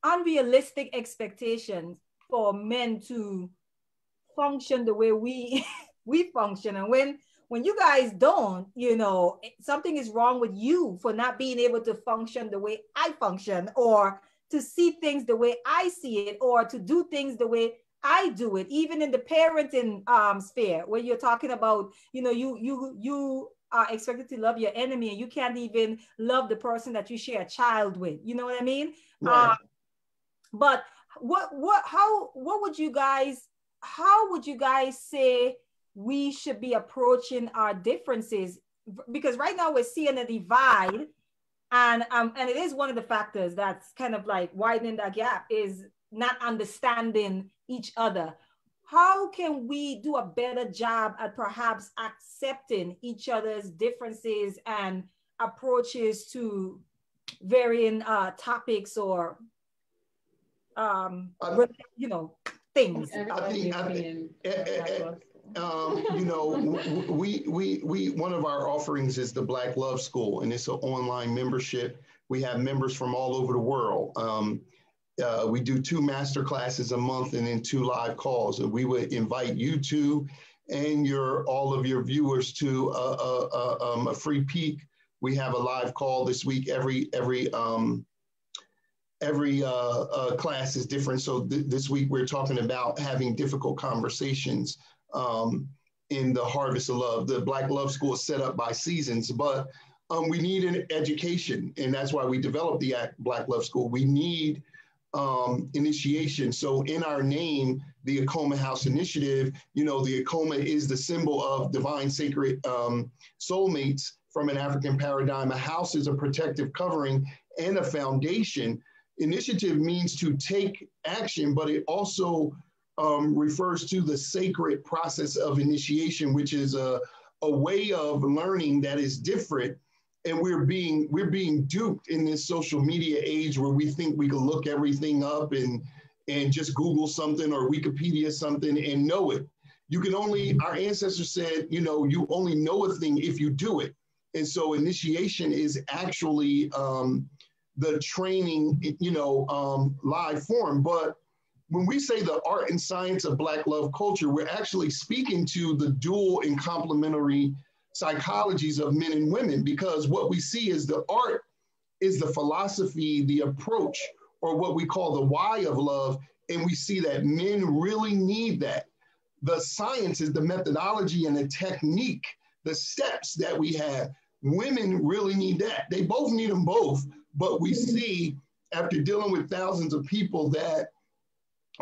unrealistic expectations for men to function the way we function. And when you guys don't, you know, something is wrong with you for not being able to function the way I function, or to see things the way I see it, or to do things the way I do it. Even in the parenting sphere, where you're talking about, you know, you are expected to love your enemy, and you can't even love the person that you share a child with. You know what I mean? Right. But how would you guys say we should be approaching our differences? Because right now we're seeing a divide, and it is one of the factors that's kind of like widening that gap, is not understanding each other. How can we do a better job at perhaps accepting each other's differences and approaches to varying topics, or you know, things? You know, we one of our offerings is the Black Love School, and it's an online membership. We have members from all over the world. We do 2 master classes a month and then 2 live calls. And we would invite you two and all of your viewers to a free peek. We have a live call this week. Every class is different. So this week we're talking about having difficult conversations in the harvest of love. The Black Love School is set up by seasons, but we need an education, and that's why we developed the Black Love School. We need initiation. So in our name, the Akoma House Initiative, you know, the Akoma is the symbol of divine sacred soulmates from an African paradigm. A house is a protective covering and a foundation. Initiative means to take action, but it also refers to the sacred process of initiation, which is a way of learning that is different. And we're being duped in this social media age where we think we can look everything up and just Google something or Wikipedia something and know it. You can only, our ancestors said, you know, you only know a thing if you do it. And so initiation is actually the training, you know, live form. But when we say the art and science of Black love culture, we're actually speaking to the dual and complementary psychologies of men and women, because what we see is the art is the philosophy, the approach, or what we call the why of love. And we see that men really need that. The science is the methodology and the technique, the steps that we have. Women really need that. They both need them both. But we see, after dealing with thousands of people, that,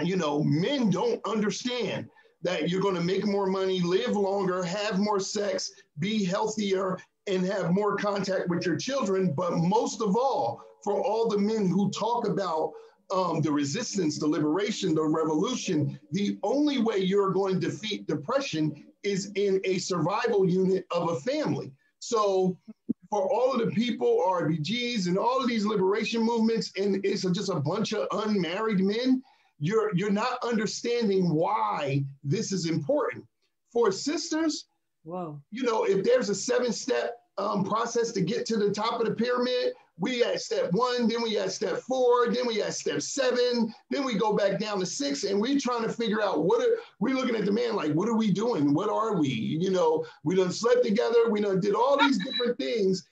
you know, men don't understand that you're going to make more money, live longer, have more sex, be healthier, and have more contact with your children. But most of all, for all the men who talk about the resistance, the liberation, the revolution, the only way you're going to defeat depression is in a survival unit of a family. So for all of the people, RBGs and all of these liberation movements, and it's just a bunch of unmarried men, you're not understanding why this is important. For sisters, wow, you know, if there's a 7-step process to get to the top of the pyramid, we at step 1, then we at step 4, then we at step 7, then we go back down to 6, and we're trying to figure out we're looking at the man like, what are we doing? What are we? You know, we done slept together, we done did all these different things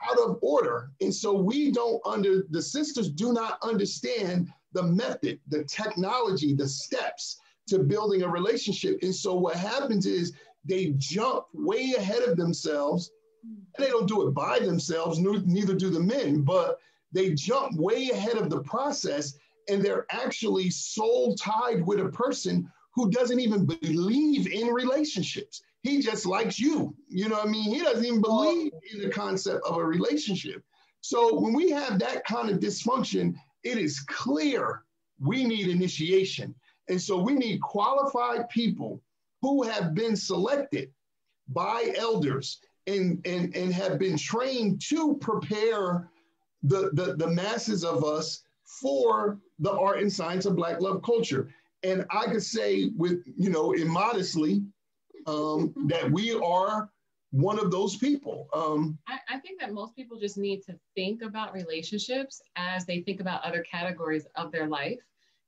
out of order. And so the sisters do not understand the method, the technology, the steps to building a relationship. And so what happens is they jump way ahead of themselves. And they don't do it by themselves, neither do the men, but they jump way ahead of the process, and they're actually soul tied with a person who doesn't even believe in relationships. He just likes you. You know what I mean? He doesn't even believe in the concept of a relationship. So when we have that kind of dysfunction, it is clear we need initiation. And so we need qualified people who have been selected by elders and have been trained to prepare the masses of us for the art and science of Black love culture. And I could say with, immodestly, that we are one of those people. I think that most people just need to think about relationships as they think about other categories of their life.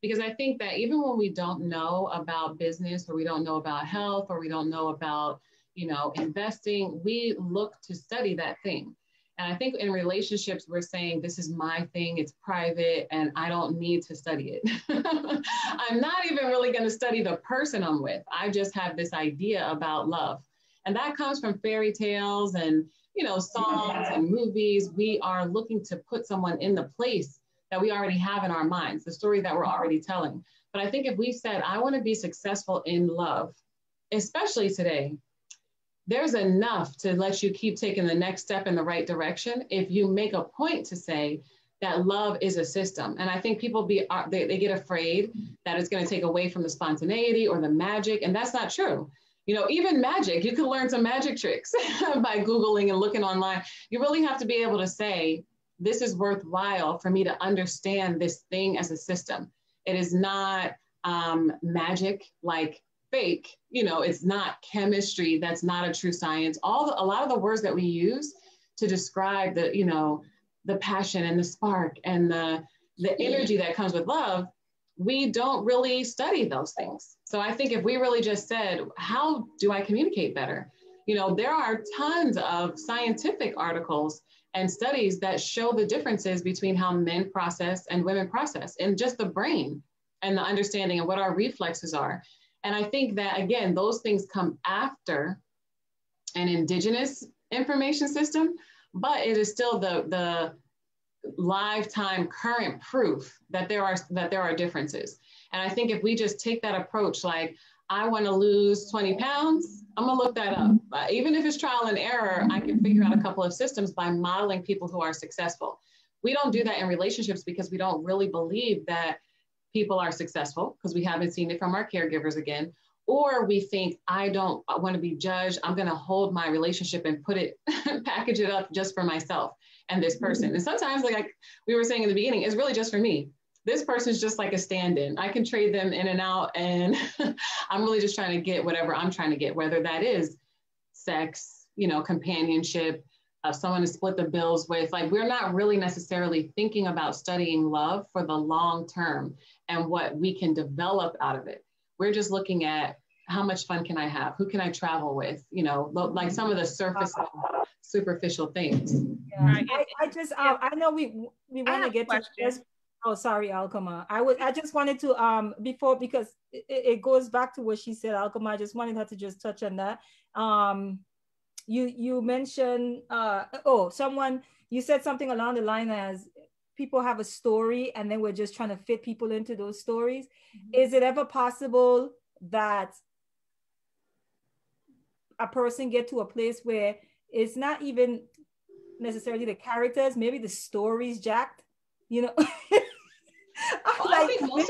Because I think that even when we don't know about business, or we don't know about health, or we don't know about, investing, we look to study that thing. And I think in relationships, we're saying, this is my thing, it's private, and I don't need to study it. I'm not even really going to study the person I'm with. I just have this idea about love. And that comes from fairy tales and, songs and movies. We are looking to put someone in the place that we already have in our minds, the story that we're already telling. But I think if we said, I want to be successful in love, especially today, there's enough to let you keep taking the next step in the right direction if you make a point to say that love is a system. And I think people they get afraid that it's going to take away from the spontaneity or the magic, and that's not true. Even magic, you can learn some magic tricks by Googling and looking online. You really have to be able to say, this is worthwhile for me to understand this thing as a system. It is not magic like fake, it's not chemistry. That's not a true science. A lot of the words that we use to describe the passion and the spark and the energy that comes with love, we don't really study those things. So I think if we really just said, how do I communicate better? There are tons of scientific articles and studies that show the differences between how men process and women process, and just the brain and the understanding of what our reflexes are. And I think that, again, those things come after an indigenous information system, but it is still the lifetime current proof that there are differences. And I think if we just take that approach, like, I want to lose 20 pounds, I'm going to look that up. Even if it's trial and error, I can figure out a couple of systems by modeling people who are successful. We don't do that in relationships because we don't really believe that people are successful, because we haven't seen it from our caregivers again. Or we think, I don't want to be judged. I'm going to hold my relationship and package it up just for myself and this person. And sometimes, like we were saying in the beginning, it's really just for me. This person's just like a stand-in. I can trade them in and out, and I'm really just trying to get whatever I'm trying to get, whether that is sex, companionship, someone to split the bills with. Like, we're not really necessarily thinking about studying love for the long term and what we can develop out of it. We're just looking at, how much fun can I have? Who can I travel with? Like some of the superficial things. Yeah. I know we want to get to this. Oh, sorry, Alkema. I just wanted to, because it goes back to what she said, Alkema. I just wanted her to just touch on that. You mentioned, you said something along the line as people have a story and then we're just trying to fit people into those stories. Mm-hmm. Is it ever possible that a person get to a place where it's not even necessarily the characters, maybe the story's jacked, I think most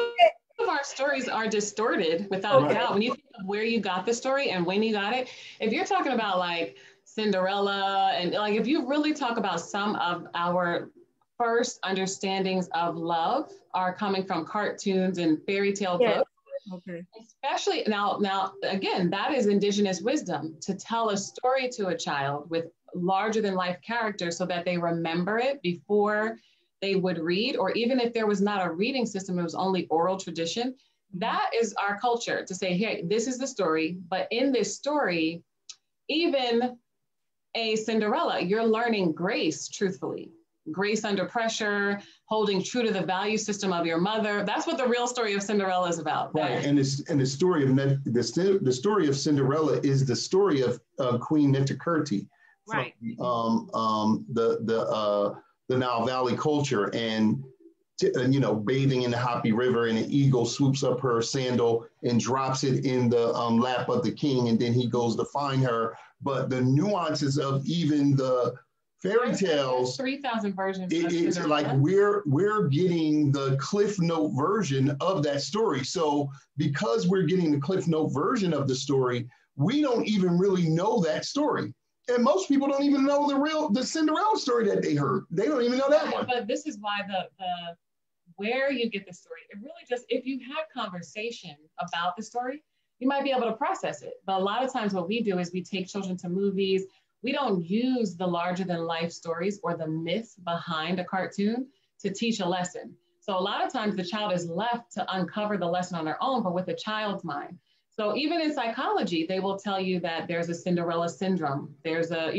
of our stories are distorted without a doubt. When you think of where you got the story and when you got it, if you're talking about like Cinderella, and like if you really talk about some of our first understandings of love are coming from cartoons and fairy tale books. Okay. Especially now again, that is indigenous wisdom, to tell a story to a child with larger than life characters so that they remember it before they would read, or even if there was not a reading system, it was only oral tradition. That is our culture, to say, hey, this is the story, but in this story, even a Cinderella, you're learning grace, truthfully. Grace under pressure, holding true to the value system of your mother. That's what the real story of Cinderella is about. Right, and the story of Cinderella is the story of Queen Nitocurti, right? The Nile Valley culture, and bathing in the Hopi River, and an eagle swoops up her sandal and drops it in the lap of the king, and then he goes to find her. But the nuances of even the Fairy tales, 3,000 versions. It's like we're getting the Cliff Note version of that story. So because we're getting the Cliff Note version of the story, we don't even really know that story. And most people don't even know the Cinderella story that they heard. They don't even know that one. But this is why the where you get the story, it really just, if you have conversation about the story, you might be able to process it. But a lot of times what we do is we take children to movies. We don't use the larger than life stories or the myths behind a cartoon to teach a lesson. So a lot of times the child is left to uncover the lesson on their own, but with a child's mind. So even in psychology, they will tell you that there's a Cinderella syndrome. There's a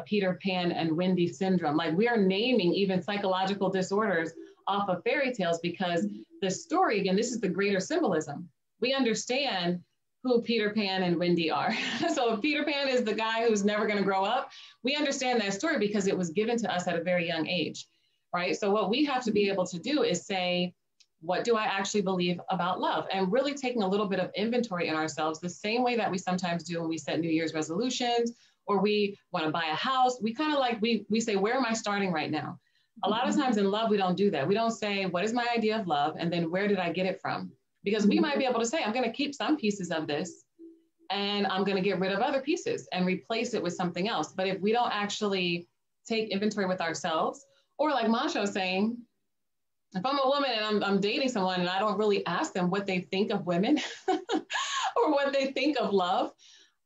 Peter Pan and Wendy syndrome. Like, we are naming even psychological disorders off of fairy tales because the story, again, this is the greater symbolism. We understand who Peter Pan and Wendy are. So if Peter Pan is the guy who's never going to grow up, we understand that story because it was given to us at a very young age, right? So what we have to be able to do is say, what do I actually believe about love? And really taking a little bit of inventory in ourselves, the same way that we sometimes do when we set New Year's resolutions, or we want to buy a house. We kind of like, we say, where am I starting right now? A lot of times in love, we don't do that. We don't say, what is my idea of love? And then where did I get it from? Because we might be able to say, I'm going to keep some pieces of this and I'm going to get rid of other pieces and replace it with something else. But if we don't actually take inventory with ourselves, or like Montsho was saying, if I'm a woman and I'm dating someone and I don't really ask them what they think of women or what they think of love,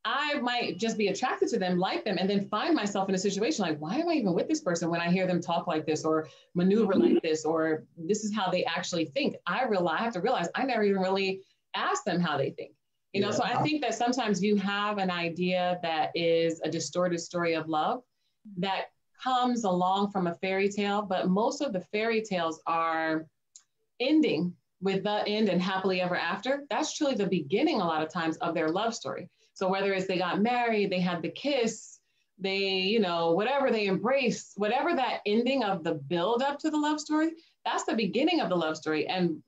I might just be attracted to them, like them, and then find myself in a situation like, why am I even with this person when I hear them talk like this or maneuver like this, or this is how they actually think. I have to realize I never even really asked them how they think. You know, so I think that sometimes you have an idea that is a distorted story of love that comes along from a fairy tale, but most of the fairy tales are ending with the end and happily ever after. That's truly the beginning a lot of times of their love story. So whether it's they got married, they had the kiss, they, whatever they embraced, whatever that ending of the build up to the love story, that's the beginning of the love story. And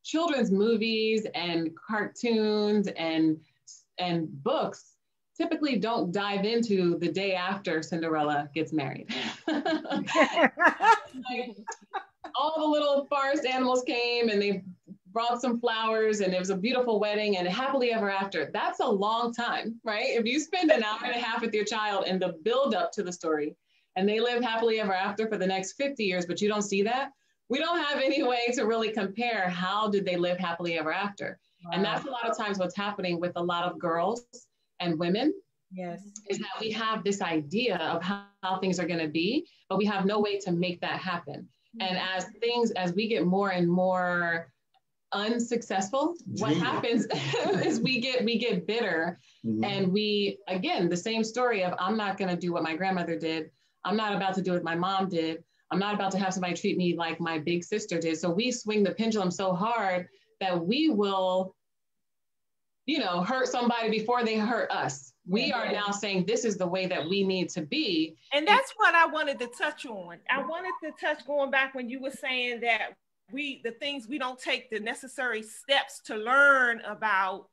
children's movies and cartoons and books typically don't dive into the day after Cinderella gets married. Like, all the little forest animals came and they brought some flowers and it was a beautiful wedding and happily ever after. That's a long time, right? If you spend an hour and a half with your child in the build up to the story and they live happily ever after for the next 50 years, but you don't see that, we don't have any way to really compare how did they live happily ever after. Wow. And that's a lot of times what's happening with a lot of girls and women. Yes, is that we have this idea of how things are going to be, but we have no way to make that happen. And as we get more and more unsuccessful, what happens is we get bitter. And we, again, the same story of, I'm not going to do what my grandmother did. I'm not about to do what my mom did. I'm not about to have somebody treat me like my big sister did. So we swing the pendulum so hard that we will, hurt somebody before they hurt us. We are now saying this is the way that we need to be. And that's what I wanted to touch on. I wanted to touch going back when you were saying that the things we don't take the necessary steps to learn about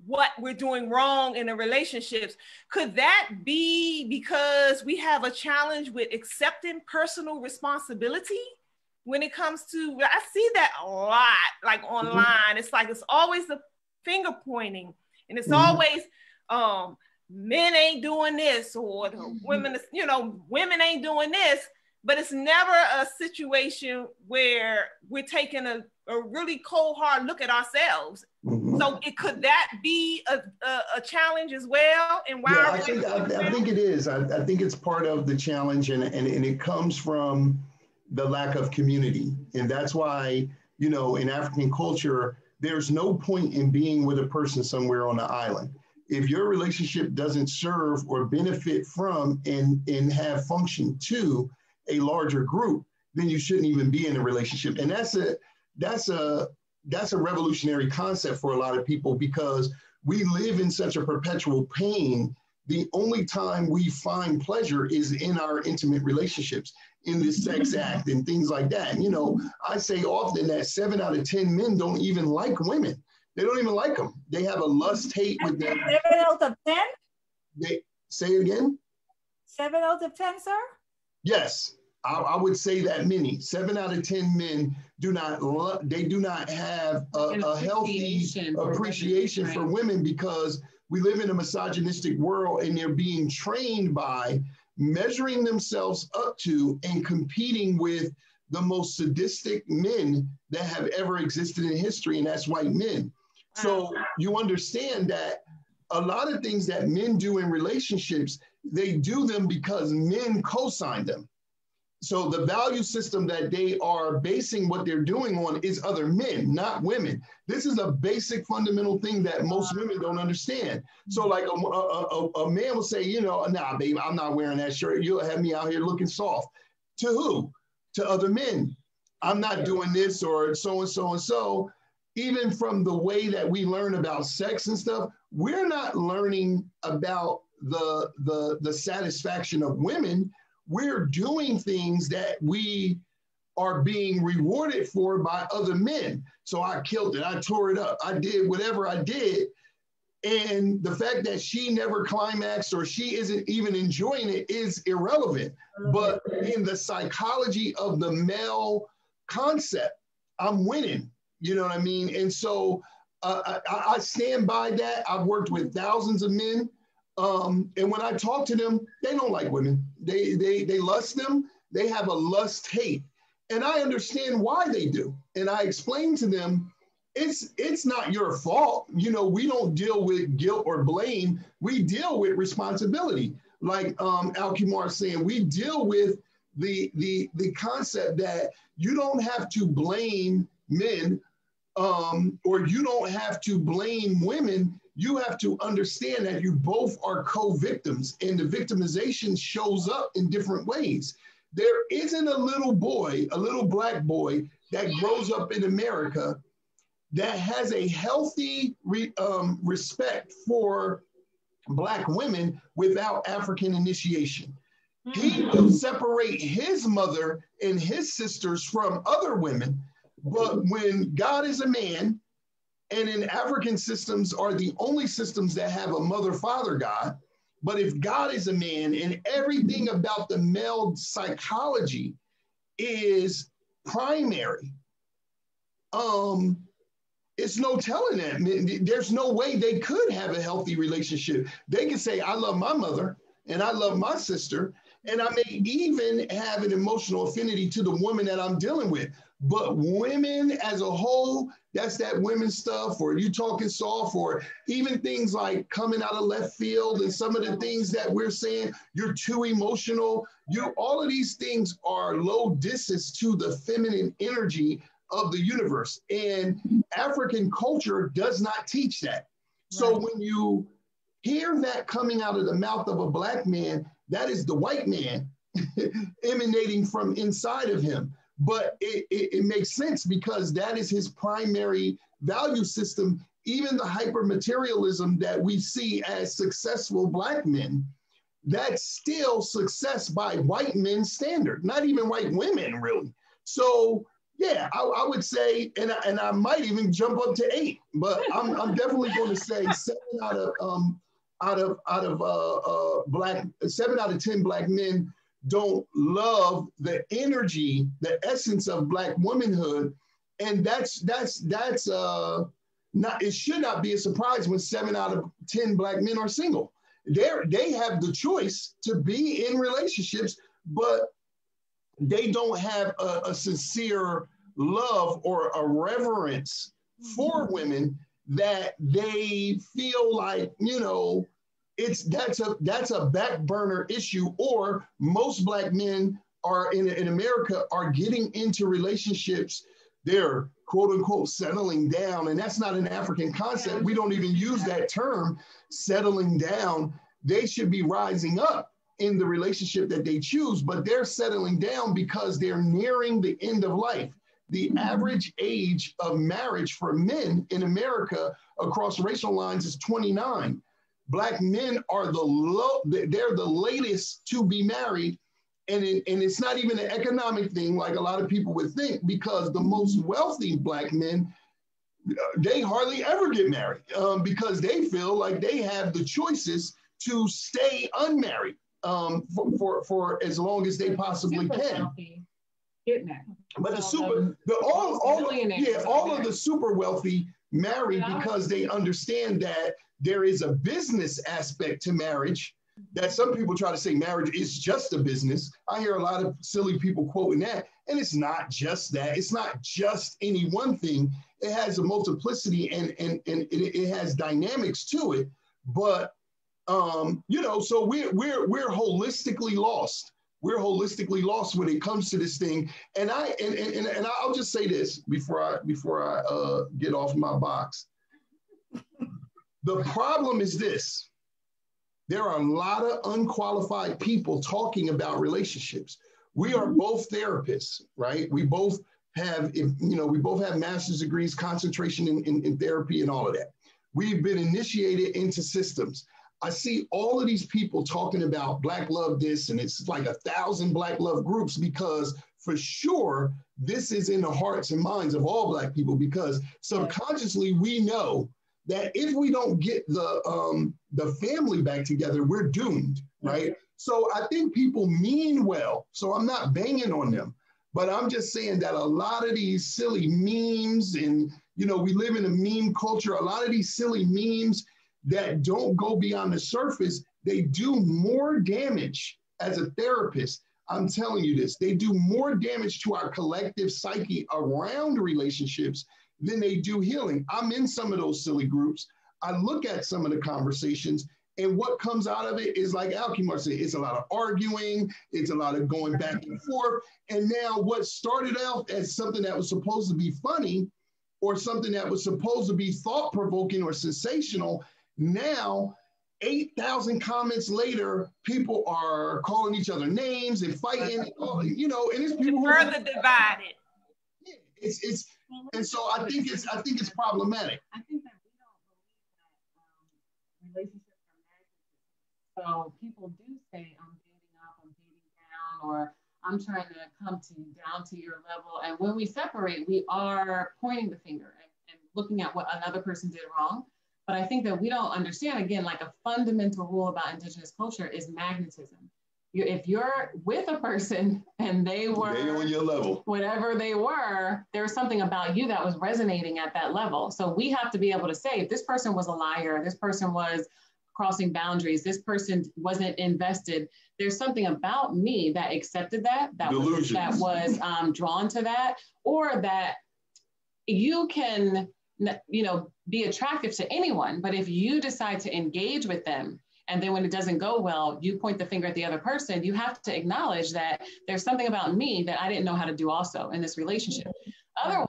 what we're doing wrong in the relationships. Could that be because we have a challenge with accepting personal responsibility when it comes to, I see that a lot, like online. It's like, it's always the finger pointing and it's always, men ain't doing this, or the women, women ain't doing this, but it's never a situation where we're taking a really cold, hard look at ourselves. So could that be a challenge as well? And why? I think it is. I think it's part of the challenge, and it comes from the lack of community. And that's why, in African culture, there's no point in being with a person somewhere on the island. If your relationship doesn't serve or benefit from and have function to a larger group, then you shouldn't even be in a relationship. And that's a revolutionary concept for a lot of people, because we live in such a perpetual pain. The only time we find pleasure is in our intimate relationships, in the sex act and things like that. I say often that 7 out of 10 men don't even like women. They don't even like them. They have a lust hate with them. 7 out of 10? Say it again. 7 out of 10, sir? Yes, I would say that many. 7 out of 10 men do not have a healthy appreciation for women because we live in a misogynistic world and they're being trained by measuring themselves up to and competing with the most sadistic men that have ever existed in history, and that's white men. So you understand that a lot of things that men do in relationships, they do them because men co-sign them. So the value system that they are basing what they're doing on is other men, not women. This is a basic fundamental thing that most women don't understand. So like a man will say, you know, nah, babe, I'm not wearing that shirt. You'll have me out here looking soft. To who? To other men. I'm not doing this or so and so and so. Even from the way that we learn about sex and stuff, we're not learning about the satisfaction of women. We're doing things that we are being rewarded for by other men. So I killed it. I tore it up. I did whatever I did. And the fact that she never climaxed or she isn't even enjoying it is irrelevant. But in the psychology of the male concept, I'm winning. You know what I mean? And so I stand by that. I've worked with thousands of men. And when I talk to them, they don't like women. They lust them. They have a lust hate. And I understand why they do. And I explain to them, it's not your fault. You know, we don't deal with guilt or blame. We deal with responsibility. Like Al-Kimar saying, we deal with the concept that you don't have to blame men or you don't have to blame women. You have to understand that you both are co-victims and the victimization shows up in different ways. There isn't a little boy, a little Black boy that grows up in America that has a healthy respect for Black women without African initiation. He will separate his mother and his sisters from other women, but when God is a man, and in African systems are the only systems that have a mother-father God, but if God is a man and everything about the male psychology is primary, it's no telling that. There's no way they could have a healthy relationship. They can say, I love my mother and I love my sister, and I may even have an emotional affinity to the woman that I'm dealing with. But women as a whole, that's that women's stuff, or you talking soft, or even things like coming out of left field and some of the things that we're saying, you're too emotional. All of these things are low distance to the feminine energy of the universe. And African culture does not teach that. So when you hear that coming out of the mouth of a Black man, that is the white man emanating from inside of him. But it makes sense because that is his primary value system. Even the hyper-materialism that we see as successful Black men, that's still success by white men's standard, not even white women, really. So yeah, I would say, and I might even jump up to 8, but I'm definitely going to say 7 out of 10 Black men don't love the energy, the essence of Black womanhood, and that's not. It should not be a surprise when 7 out of 10 Black men are single. They have the choice to be in relationships, but they don't have a sincere love or a reverence for women that they feel like, you know, that's a back burner issue. Or most Black men are in America are getting into relationships. They're quote unquote settling down. And that's not an African concept. We don't even use that term, settling down. They should be rising up in the relationship that they choose, but they're settling down because they're nearing the end of life. The average age of marriage for men in America across racial lines is 29. Black men are they're the latest to be married. And it's not even an economic thing like a lot of people would think, because the most wealthy Black men, they hardly ever get married because they feel like they have the choices to stay unmarried. for as long as they possibly can. Get married. But So all of the super wealthy marry because they understand that there is a business aspect to marriage. That some people try to say marriage is just a business. I hear a lot of silly people quoting that, and it's not just that. It's not just any one thing. It has a multiplicity and it has dynamics to it. But you know, so we're holistically lost. We're holistically lost when it comes to this thing. And I'll just say this before I get off my box. The problem is this. There are a lot of unqualified people talking about relationships. We are both therapists, right? We both have, master's degrees, concentration in therapy and all of that. We've been initiated into systems. I see all of these people talking about Black love this, and it's like 1,000 Black love groups, because for sure, this is in the hearts and minds of all Black people, because subconsciously we know that if we don't get the family back together, we're doomed, right? So I think people mean well. So I'm not banging on them, but I'm just saying that a lot of these silly memes, and you know, we live in a meme culture. A lot of these silly memes that don't go beyond the surface, they do more damage. As a therapist, I'm telling you this, they do more damage to our collective psyche around relationships than they do healing. I'm in some of those silly groups. I look at some of the conversations, and what comes out of it is like Alkimar said, it's a lot of arguing, it's a lot of going back and forth. And now what started out as something that was supposed to be funny, or something that was supposed to be thought-provoking or sensational, now 8,000 comments later, people are calling each other names and fighting, you know, and it's people further divided. It's and so I think it's problematic. I think that we don't believe that relationships are magnetism. So people do say, I'm dating up, I'm dating down, or I'm trying to come down to your level. And when we separate, we are pointing the finger and looking at what another person did wrong. But I think that we don't understand, again, like a fundamental rule about Indigenous culture is magnetism. If you're with a person and they were on your level, whatever they were, there was something about you that was resonating at that level. So we have to be able to say, if this person was a liar, this person was crossing boundaries, this person wasn't invested, there's something about me that accepted that was drawn to that, or that you can, you know, be attractive to anyone. But if you decide to engage with them, and then when it doesn't go well, you point the finger at the other person, you have to acknowledge that there's something about me that I didn't know how to do also in this relationship. Otherwise,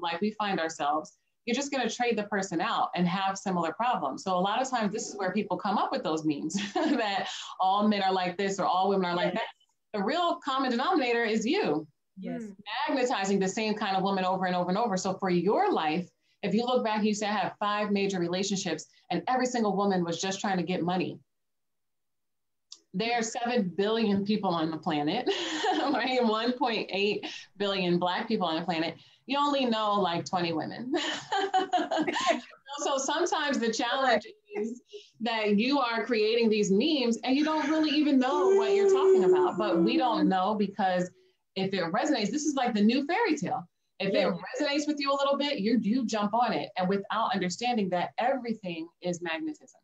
like we find ourselves, you're just going to trade the person out and have similar problems. So a lot of times this is where people come up with those memes that all men are like this or all women are like that. The real common denominator is you. Yes. Magnetizing the same kind of woman over and over and over. So for your life, if you look back, you say I have 5 major relationships and every single woman was just trying to get money. There are 7 billion people on the planet, right? 1.8 billion Black people on the planet. You only know like 20 women. So sometimes the challenge is that you are creating these memes and you don't really even know what you're talking about, but we don't know, because if it resonates, this is like the new fairy tale. If it resonates with you a little bit, you jump on it, and without understanding that everything is magnetism.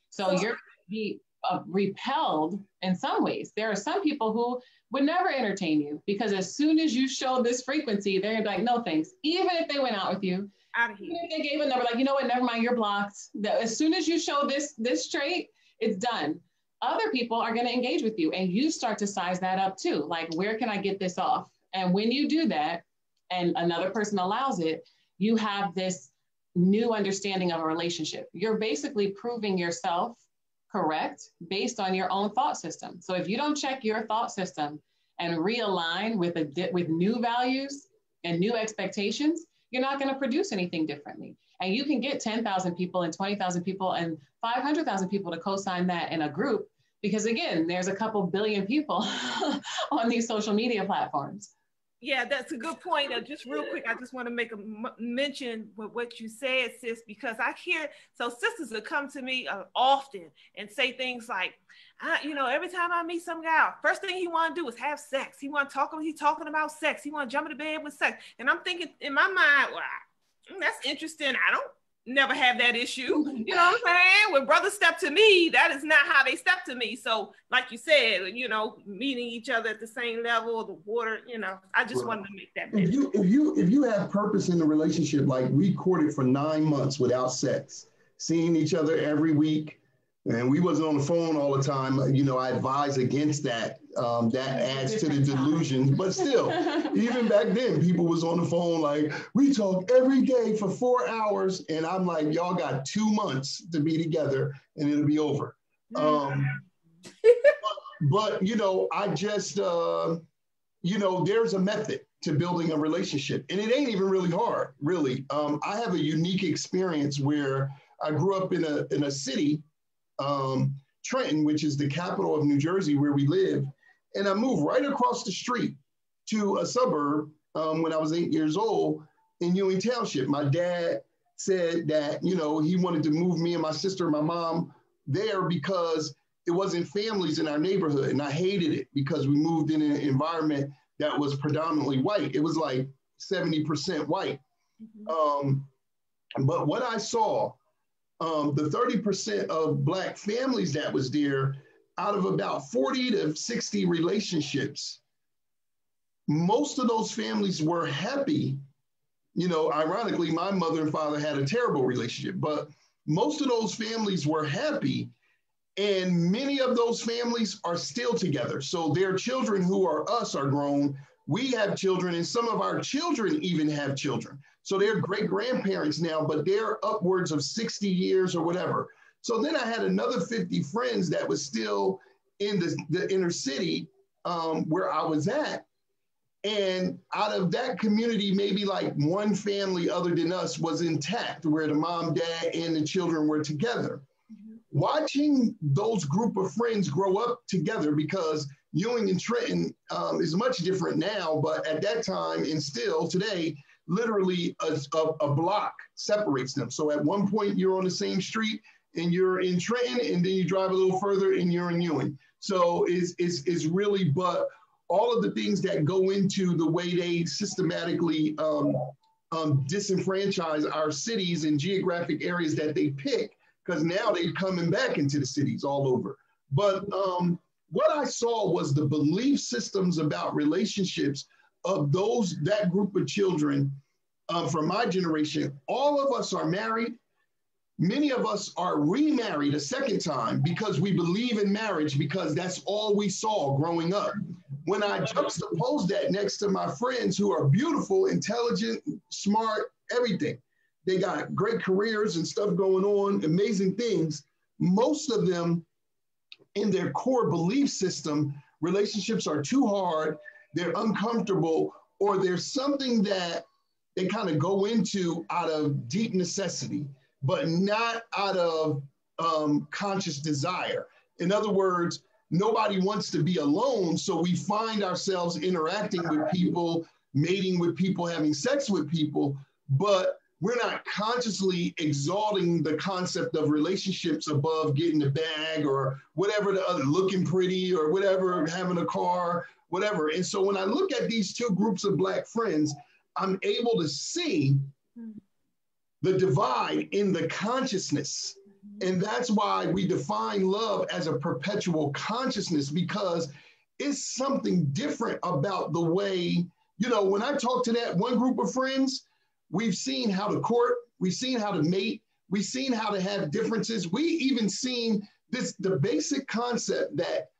So you're be repelled in some ways. There are some people who would never entertain you, because as soon as you show this frequency, they're gonna be like, no thanks. Even if they went out with you, out of here. Even if they gave a number, like, you know what, never mind, you're blocked. As soon as you show this trait, it's done. Other people are gonna engage with you, and you start to size that up too. Like, where can I get this off? And when you do that, and another person allows it, you have this new understanding of a relationship. You're basically proving yourself correct based on your own thought system. So if you don't check your thought system and realign with new values and new expectations, you're not going to produce anything differently. And you can get 10,000 people and 20,000 people and 500,000 people to co-sign that in a group, because again, there's a couple billion people on these social media platforms. Yeah, that's a good point. Just real quick, I just want to make a mention with what you said, sis, because I hear, so sisters will come to me often and say things like, every time I meet some guy, first thing he want to do is have sex. He want to talk, he's talking about sex. He want to jump in the bed with sex. And I'm thinking in my mind, well, that's interesting. I don't never have that issue. You know what I'm saying? When brothers step to me, that is not how they step to me. So like you said, meeting each other at the same level, the water, I just wanted to make that mention. If you have purpose in the relationship, like we courted for 9 months without sex, seeing each other every week, and we wasn't on the phone all the time, I advise against that. That adds to the delusion. But still, even back then, people was on the phone like, we talk every day for 4 hours. And I'm like, y'all got 2 months to be together and it'll be over. But I just, there's a method to building a relationship. And it ain't even really hard, really. I have a unique experience where I grew up in a city, Trenton, which is the capital of New Jersey where we live. And I moved right across the street to a suburb when I was 8 years old in Ewing Township. My dad said that, he wanted to move me and my sister and my mom there because it wasn't families in our neighborhood. And I hated it because we moved in an environment that was predominantly white. It was like 70% white. But what I saw, the 30% of Black families that was there, out of about 40 to 60 relationships, most of those families were happy. Ironically, my mother and father had a terrible relationship, but most of those families were happy. And many of those families are still together. So their children who are us are grown. We have children, and some of our children even have children. So they're great grandparents now, but they're upwards of 60 years or whatever. So then I had another 50 friends that was still in the inner city where I was at. And out of that community, maybe like one family other than us was intact, where the mom, dad, and the children were together. Watching those group of friends grow up together, because Ewing and Trenton is much different now, but at that time and still today, literally a block separates them. So at one point you're on the same street and you're in Trenton, and then you drive a little further and you're in Ewing. So it's really, but all of the things that go into the way they systematically disenfranchise our cities and geographic areas that they pick, because now they're coming back into the cities all over. But what I saw was the belief systems about relationships of that group of children from my generation. All of us are married. Many of us are remarried a second time because we believe in marriage, because that's all we saw growing up. When I juxtapose that next to my friends who are beautiful, intelligent, smart, everything, they got great careers and stuff going on, amazing things. Most of them, in their core belief system, relationships are too hard, they're uncomfortable, or there's something that they kind of go into out of deep necessity, but not out of conscious desire. In other words, nobody wants to be alone, so we find ourselves interacting with people, mating with people, having sex with people, but we're not consciously exalting the concept of relationships above getting the bag or whatever the other, looking pretty or whatever, having a car, whatever. And so when I look at these two groups of Black friends, I'm able to see the divide in the consciousness. And that's why we define love as a perpetual consciousness, because it's something different about the way, when I talk to that one group of friends, we've seen how to court, we've seen how to mate, we've seen how to have differences. We even seen the basic concept that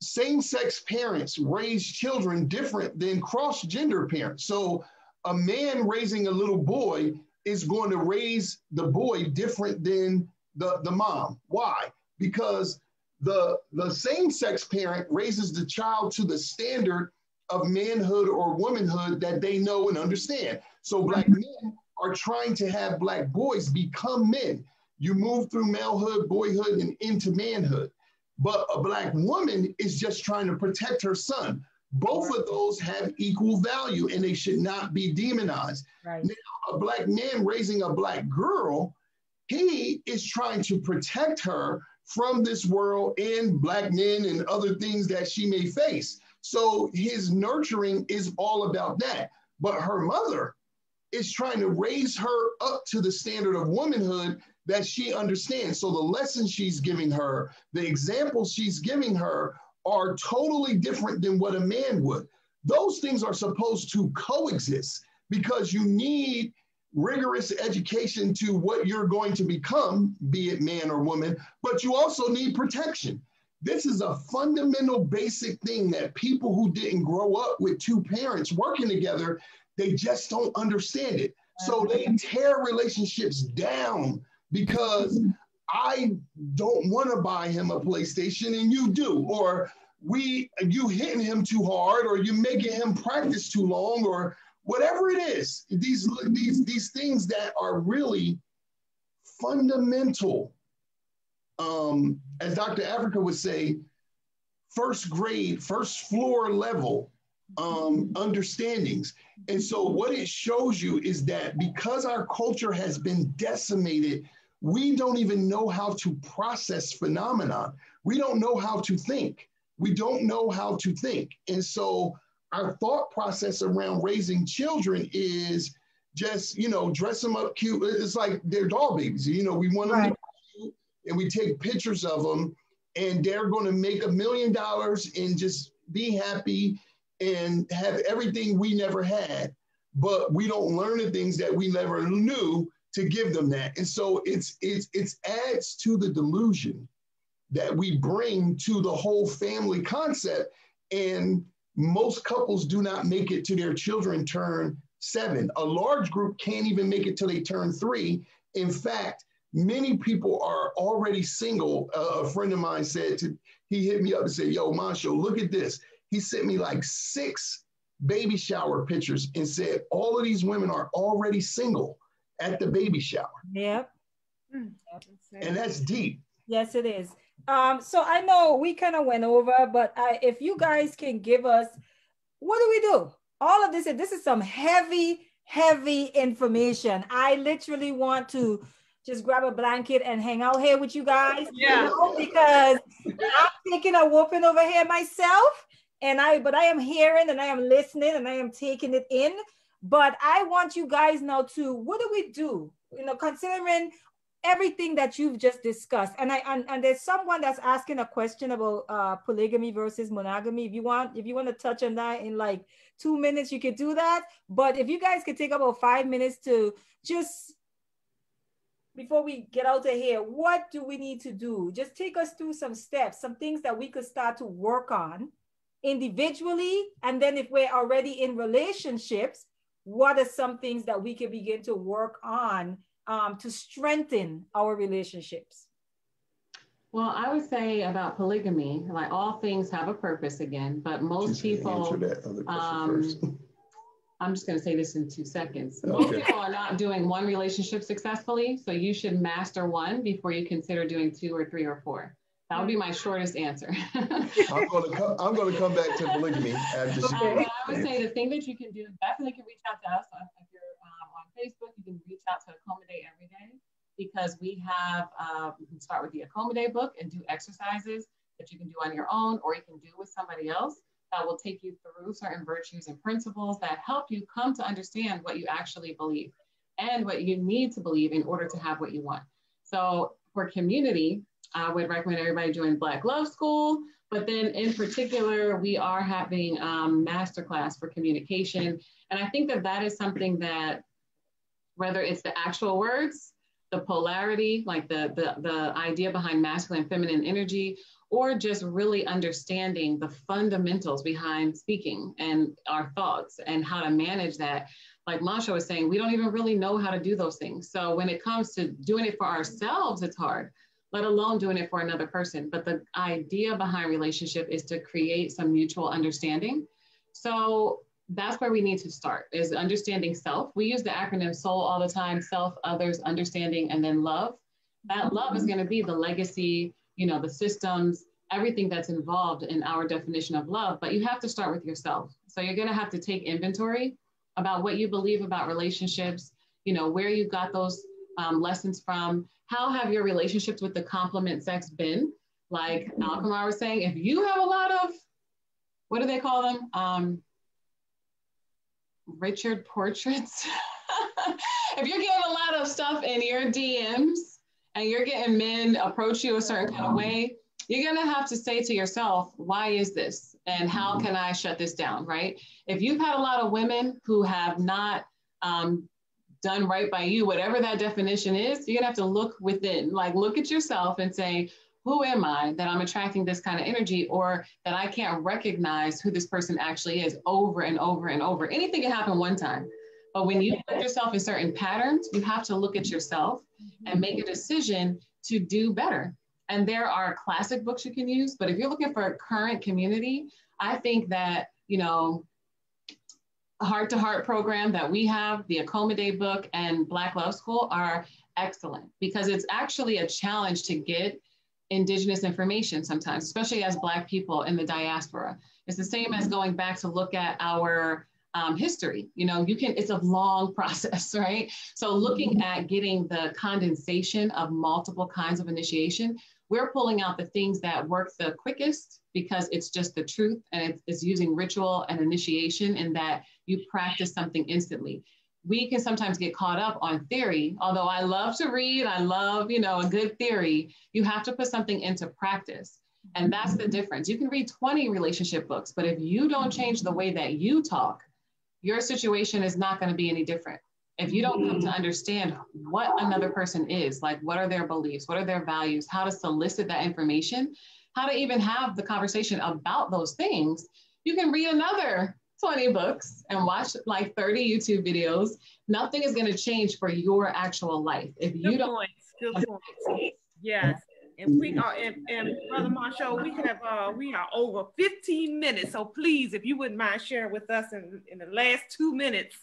same-sex parents raise children different than cross-gender parents. So a man raising a little boy is going to raise the boy different than the mom. Why? Because the same-sex parent raises the child to the standard of manhood or womanhood that they know and understand. So Black men are trying to have Black boys become men. You move through malehood, boyhood, and into manhood. But a Black woman is just trying to protect her son. Both of those have equal value and they should not be demonized. Right. Now, a black man raising a black girl, he is trying to protect her from this world and black men and other things that she may face. So his nurturing is all about that. But her mother is trying to raise her up to the standard of womanhood that she understands. So the lessons she's giving her, the examples she's giving her are totally different than what a man would. Those things are supposed to coexist because you need rigorous education to what you're going to become, be it man or woman, but you also need protection. This is a fundamental basic thing that people who didn't grow up with two parents working together, they just don't understand it. So they tear relationships down because I don't want to buy him a PlayStation and you do, or you hitting him too hard, or you making him practice too long, or whatever it is. These things that are really fundamental, as Dr. Africa would say, first grade, first floor level understandings. And so what it shows you is that because our culture has been decimated, we don't even know how to process phenomena. We don't know how to think. We don't know how to think. And so our thought process around raising children is just, dress them up cute. It's like they're doll babies. We want them to be cute, and we take pictures of them, and they're going to make $1 million and just be happy and have everything we never had. But we don't learn the things that we never knew to give them that. And so it adds to the delusion that we bring to the whole family concept. And most couples do not make it to their children turn 7. A large group can't even make it till they turn 3. In fact, many people are already single. A friend of mine he hit me up and said, yo, Montsho, look at this. He sent me like 6 baby shower pictures and said, all of these women are already single at the baby shower. Yep. And that's deep. Yes, it is. So I know we kind of went over, but if you guys can give us, what do we do? All of this is some heavy information. I literally want to just grab a blanket and hang out here with you guys, because I'm taking a whooping over here myself, but I am hearing and I am listening and I am taking it in. But I want you guys now to, what do we do? Considering everything that you've just discussed, and there's someone that's asking a question about polygamy versus monogamy. If you want to touch on that in like 2 minutes, you could do that. But if you guys could take about 5 minutes to just, before we get out of here, what do we need to do? Just take us through some steps, some things that we could start to work on individually, and then if we're already in relationships, what are some things that we can begin to work on to strengthen our relationships? Well, I would say about polygamy, like all things have a purpose again, but most people, I'm just going to say this in 2 seconds. Okay. Most people are not doing one relationship successfully, so you should master one before you consider doing 2 or 3 or 4. That would be my shortest answer. I'm going to come back to polygamy after she. I would say the thing that you can do, definitely can reach out to us. If you're on Facebook, you can reach out to Accommodate Every Day, because we have, you can start with the Accommodate book and do exercises that you can do on your own, or you can do with somebody else that will take you through certain virtues and principles that help you come to understand what you actually believe and what you need to believe in order to have what you want. So for community, I would recommend everybody join Black Love School, but then in particular, we are having masterclass for communication. And I think that is something that, whether it's the actual words, the polarity, like the idea behind masculine and feminine energy, or just really understanding the fundamentals behind speaking and our thoughts and how to manage that. Like Montsho was saying, we don't even really know how to do those things. So when it comes to doing it for ourselves, it's hard, let alone doing it for another person. But the idea behind relationship is to create some mutual understanding. So that's where we need to start, is understanding self. We use the acronym SOUL all the time: self, others, understanding, and then love. That love is going to be the legacy, the systems everything that's involved in our definition of love, but you have to start with yourself. So you're going to have to take inventory about what you believe about relationships, you know, where you got those lessons from. How have your relationships with the complement sex been? Like Alkamar was saying, if you have a lot of, what do they call them? Richard portraits. If you're getting a lot of stuff in your DMs and you're getting men approach you a certain kind of way, you're going to have to say to yourself, why is this? And how can I shut this down, right? If you've had a lot of women who have not done right by you, whatever that definition is, you're going to have to look within, like look at yourself and say, who am I that I'm attracting this kind of energy, or that I can't recognize who this person actually is over and over and over. Anything can happen one time. But when you put yourself in certain patterns, you have to look at yourself and make a decision to do better. And there are classic books you can use, but if you're looking for a current community, I think that, you know, Heart to Heart program that we have, the Accommodate book and Black Love School are excellent, because it's actually a challenge to get Indigenous information sometimes, especially as Black people in the diaspora. It's the same as going back to look at our history. You know, it's a long process, right? So looking at getting the condensation of multiple kinds of initiation, we're pulling out the things that work the quickest because it's just the truth, and it's using ritual and initiation in that you practice something instantly. We can sometimes get caught up on theory, although I love to read, I love, you know, a good theory. You have to put something into practice. And that's the difference. You can read 20 relationship books, but if you don't change the way that you talk, your situation is not going to be any different. If you don't come to understand what another person is, like what are their beliefs, what are their values, how to solicit that information, how to even have the conversation about those things, you can read another 20 books and watch like 30 YouTube videos. Nothing is going to change for your actual life. If you don't. Good points. Yes. And we are, and Brother Montsho, we are over 15 minutes. So please, if you wouldn't mind sharing with us in the last 2 minutes,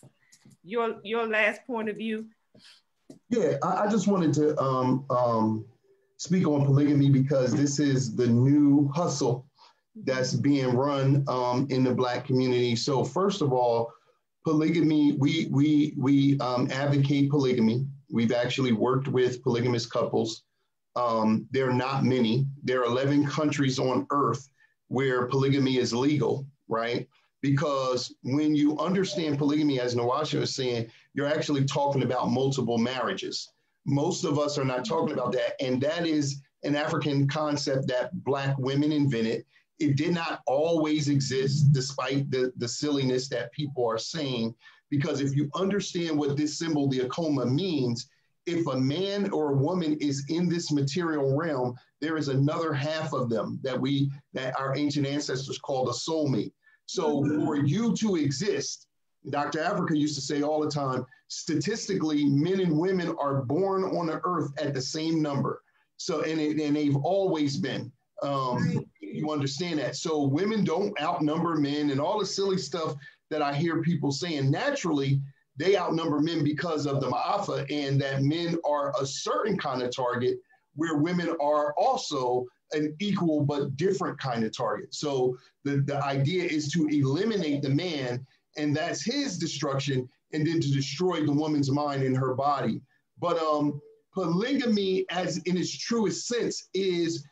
your last point of view. Yeah, I just wanted to speak on polygamy, because this is the new hustle that's being run in the Black community. So first of all, polygamy, we advocate polygamy. We've actually worked with polygamous couples. There are not many. There are 11 countries on earth where polygamy is legal, right? Because when you understand polygamy, as Nwasha was saying, you're actually talking about multiple marriages. Most of us are not talking about that. And that is an African concept that Black women invented. It did not always exist, despite the silliness that people are saying, because if you understand what this symbol, the akoma, means, if a man or a woman is in this material realm, there is another half of them that our ancient ancestors called a soulmate. So for you to exist, Dr. Africa used to say all the time, statistically, men and women are born on the earth at the same number. So, and they've always been. You understand that. So women don't outnumber men, and all the silly stuff that I hear people saying. Naturally, they outnumber men because of the ma'afa, and that men are a certain kind of target where women are also an equal but different kind of target. So the idea is to eliminate the man, and that's his destruction, and then to destroy the woman's mind and her body. But polygamy, as in its truest sense, is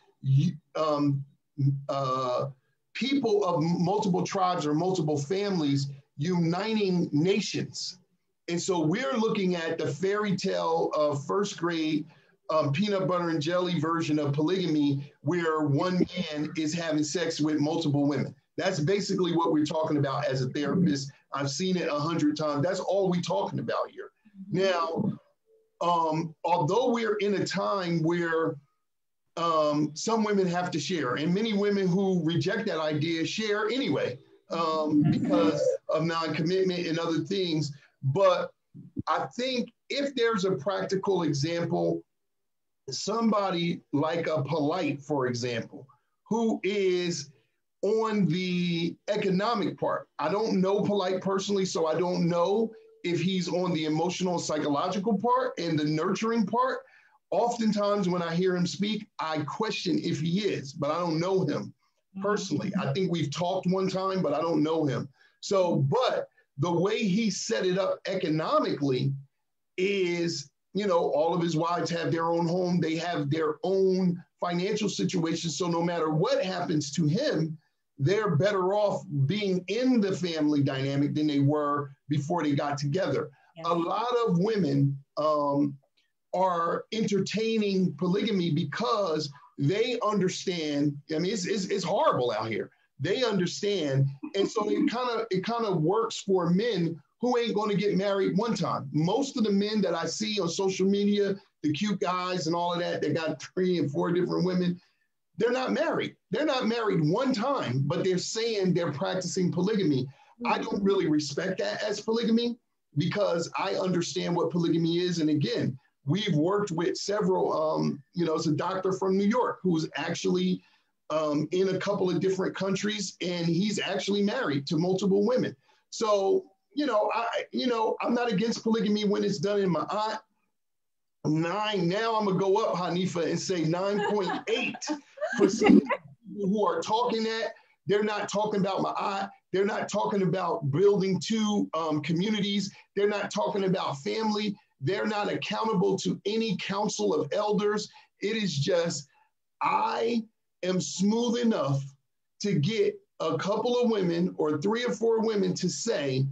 people of multiple tribes or multiple families uniting nations. And so we're looking at the fairy tale of first grade peanut butter and jelly version of polygamy, where one man is having sex with multiple women. That's basically what we're talking about as a therapist. I've seen it 100 times. That's all we're talking about here. Now, although we're in a time where some women have to share, and many women who reject that idea share anyway because of non-commitment and other things. But I think if there's a practical example, somebody like a Polite, for example, who is on the economic part. I don't know Polite personally, so I don't know if he's on the emotional, psychological part and the nurturing part, Oftentimes when I hear him speak, I question if he is, but I don't know him personally. I think we've talked one time, but I don't know him. So, but the way he set it up economically is, you know, all of his wives have their own home. They have their own financial situation. So no matter what happens to him, they're better off being in the family dynamic than they were before they got together. Yeah. A lot of women are entertaining polygamy because they understand. I mean, it's horrible out here. They understand, and so it kind of works for men who ain't going to get married one time. Most of the men that I see on social media, the cute guys and all of that, they got 3 and 4 different women. They're not married. They're not married one time, but they're saying they're practicing polygamy. I don't really respect that as polygamy because I understand what polygamy is. And again, we've worked with several, you know, it's a doctor from New York who's actually in a couple of different countries, and he's actually married to multiple women. So, you know, I'm not against polygamy when it's done in my aunt. 9, now I'm gonna go up, Hanifa, and say 9.8% who are talking that. They're not talking about my aunt. They're not talking about building 2 communities. They're not talking about family. They're not accountable to any council of elders. It is just, I am smooth enough to get a couple of women or 3 or 4 women to say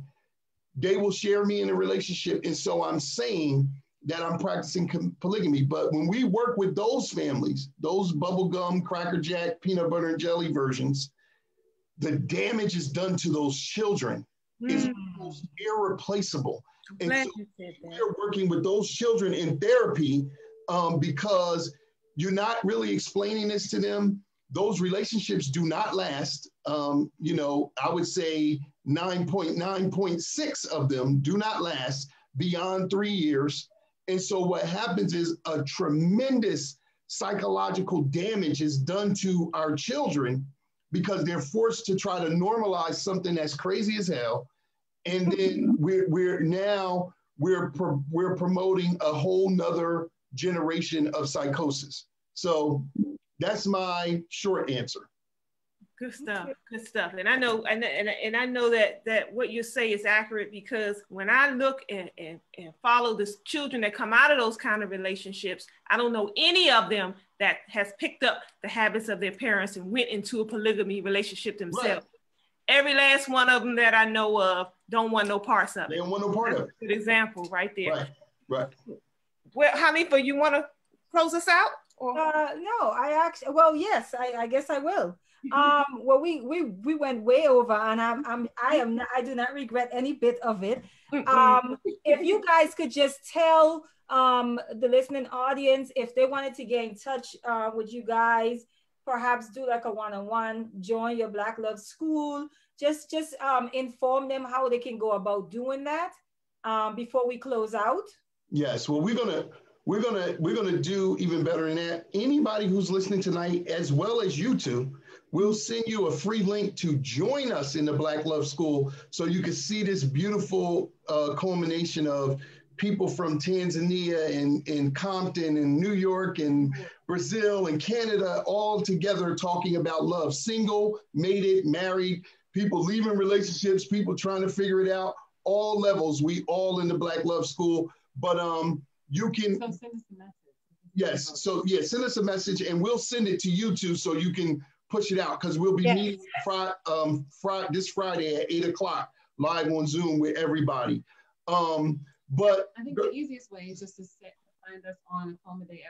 they will share me in a relationship. And so I'm saying that I'm practicing polygamy. But when we work with those families, those bubblegum, Cracker Jack, peanut butter and jelly versions, the damage is done to those children is almost irreplaceable. And so we're working with those children in therapy because you're not really explaining this to them. Those relationships do not last. You know, I would say 9.6 of them do not last beyond 3 years. And so what happens is a tremendous psychological damage is done to our children because they're forced to try to normalize something that's crazy as hell. And then we're promoting a whole nother generation of psychosis. So that's my short answer. Good stuff. Good stuff. And I know, and I know that what you say is accurate because when I look and follow the children that come out of those kind of relationships, I don't know any of them that has picked up the habits of their parents and went into a polygamy relationship themselves. Right. Every last one of them that I know of don't want no parts of it. They don't want no part of it. Good example right there. Right. Right. Well, Hanifa, you want to close us out? Or? No, I actually. Well, yes, I guess I will. Well, we went way over, and I do not regret any bit of it. If you guys could just tell the listening audience if they wanted to get in touch with you guys, perhaps do like a one-on-one, join your Black Love School, just inform them how they can go about doing that before we close out. Yes, well, we're gonna do even better than that. Anybody who's listening tonight, as well as you two, we'll send you a free link to join us in the Black Love School so you can see this beautiful culmination of people from Tanzania and Compton and New York and Brazil and Canada all together talking about love. Single, mated, married, people leaving relationships, people trying to figure it out, all levels. We all in the Black Love School. But you can... So send us a message. Yes, so yeah, send us a message and we'll send it to you too so you can push it out because we'll be meeting this Friday at 8 o'clock live on Zoom with everybody. But I think the easiest way is just to find us on Accommodate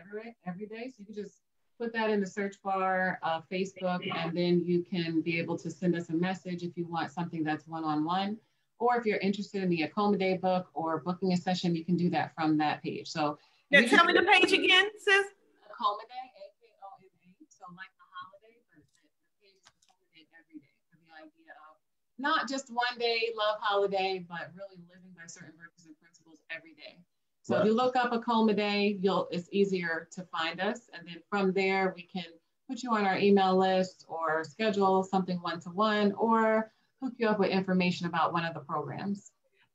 every day. So you can just put that in the search bar of Facebook, and then you can be able to send us a message if you want something that's one-on-one, or if you're interested in the Accommodate book or booking a session, you can do that from that page. So now tell me the page again, sis. Accommodate, A-K-O-M-A. So like the holiday, but the page is Accommodate every day for the idea of not just one day love holiday, but really living by certain virtues and principles every day. So if you look up Accommodate, it's easier to find us. And then from there, we can put you on our email list or schedule something one-to-one or hook you up with information about one of the programs.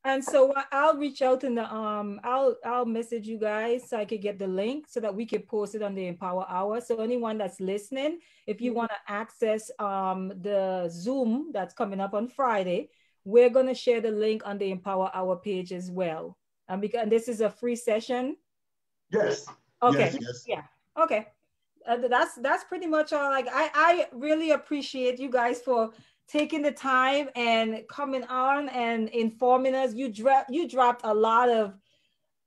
And so I'll reach out in the I'll message you guys so I could get the link so that we could post it on the Empower Hour. So anyone that's listening, if you want to access the Zoom that's coming up on Friday, we're gonna share the link on the Empower Hour page as well. And because this is a free session. Yes. Okay. Yes. Yeah. Okay. That's pretty much all. Like I really appreciate you guys for taking the time and coming on and informing us. You dropped a lot of,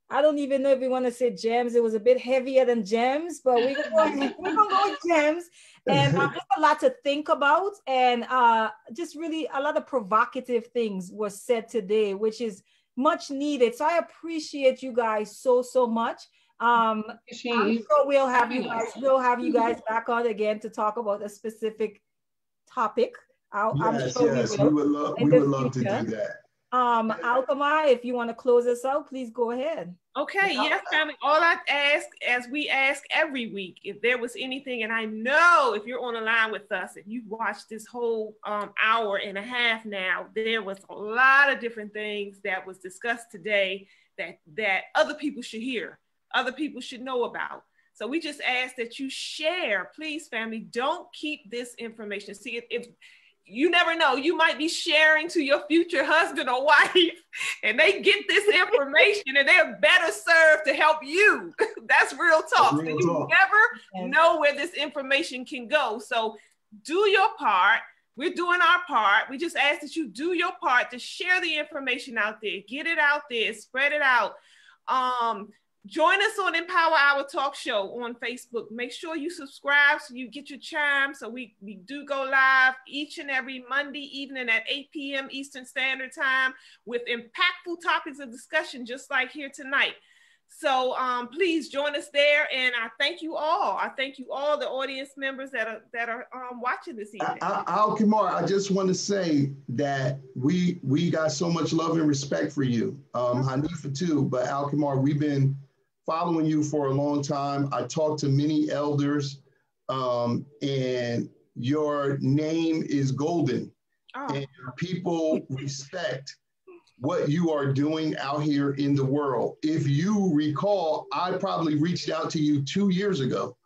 I don't even know if we want to say gems. It was a bit heavier than gems, but we're gonna go with gems. And just a lot to think about, and just really a lot of provocative things were said today, which is much needed. So I appreciate you guys so much. I'm sure we'll have you guys back on again to talk about a specific topic. I'm sure we would love to do that. Alkema, if you want to close us out, please go ahead. Okay, yes, family. All I ask, as we ask every week, if there was anything, and I know if you're on the line with us, if you've watched this whole hour and a half now, there was a lot of different things that was discussed today that other people should hear, other people should know about. So we just ask that you share, please, family. Don't keep this information. See, if you never know, you might be sharing to your future husband or wife, and they get this information and they're better served to help you. That's real talk. So you never know where this information can go. So do your part. We're doing our part. We just ask that you do your part to share the information out there, get it out there, spread it out. Join us on Empower Our Talk Show on Facebook. Make sure you subscribe so you get your chime. So we do go live each and every Monday evening at 8 p.m. Eastern Standard Time with impactful topics of discussion, just like here tonight. So please join us there. And I thank you all. I thank you all, the audience members that are watching this evening. Alkema, I just want to say that we got so much love and respect for you. Hanifa too, but Alkema, we've been following you for a long time. I talked to many elders, and your name is golden. And people respect what you are doing out here in the world. If you recall, I probably reached out to you 2 years ago,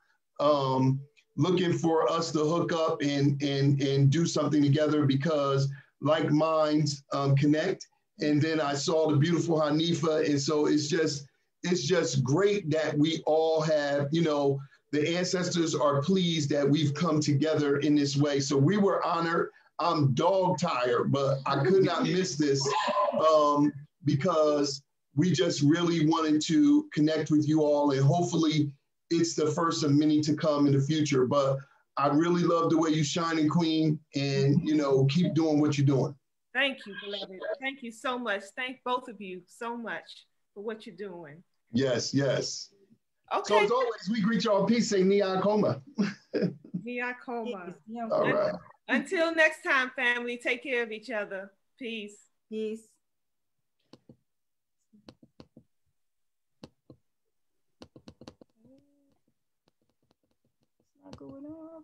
looking for us to hook up and do something together because like minds connect. And then I saw the beautiful Hanifa, and so it's just great that we all have, the ancestors are pleased that we've come together in this way. So we were honored. I'm dog tired, but I could not miss this because we just really wanted to connect with you all, and hopefully it's the first of many to come in the future. But I really love the way you shining, Queen, and keep doing what you're doing. Thank you, beloved. Thank you so much. Thank both of you so much for what you're doing. Yes. Okay. So as always, we greet y'all peace, say Niakoma. Niakoma. All right. Until next time, family, take care of each other. Peace. Peace. It's not going off.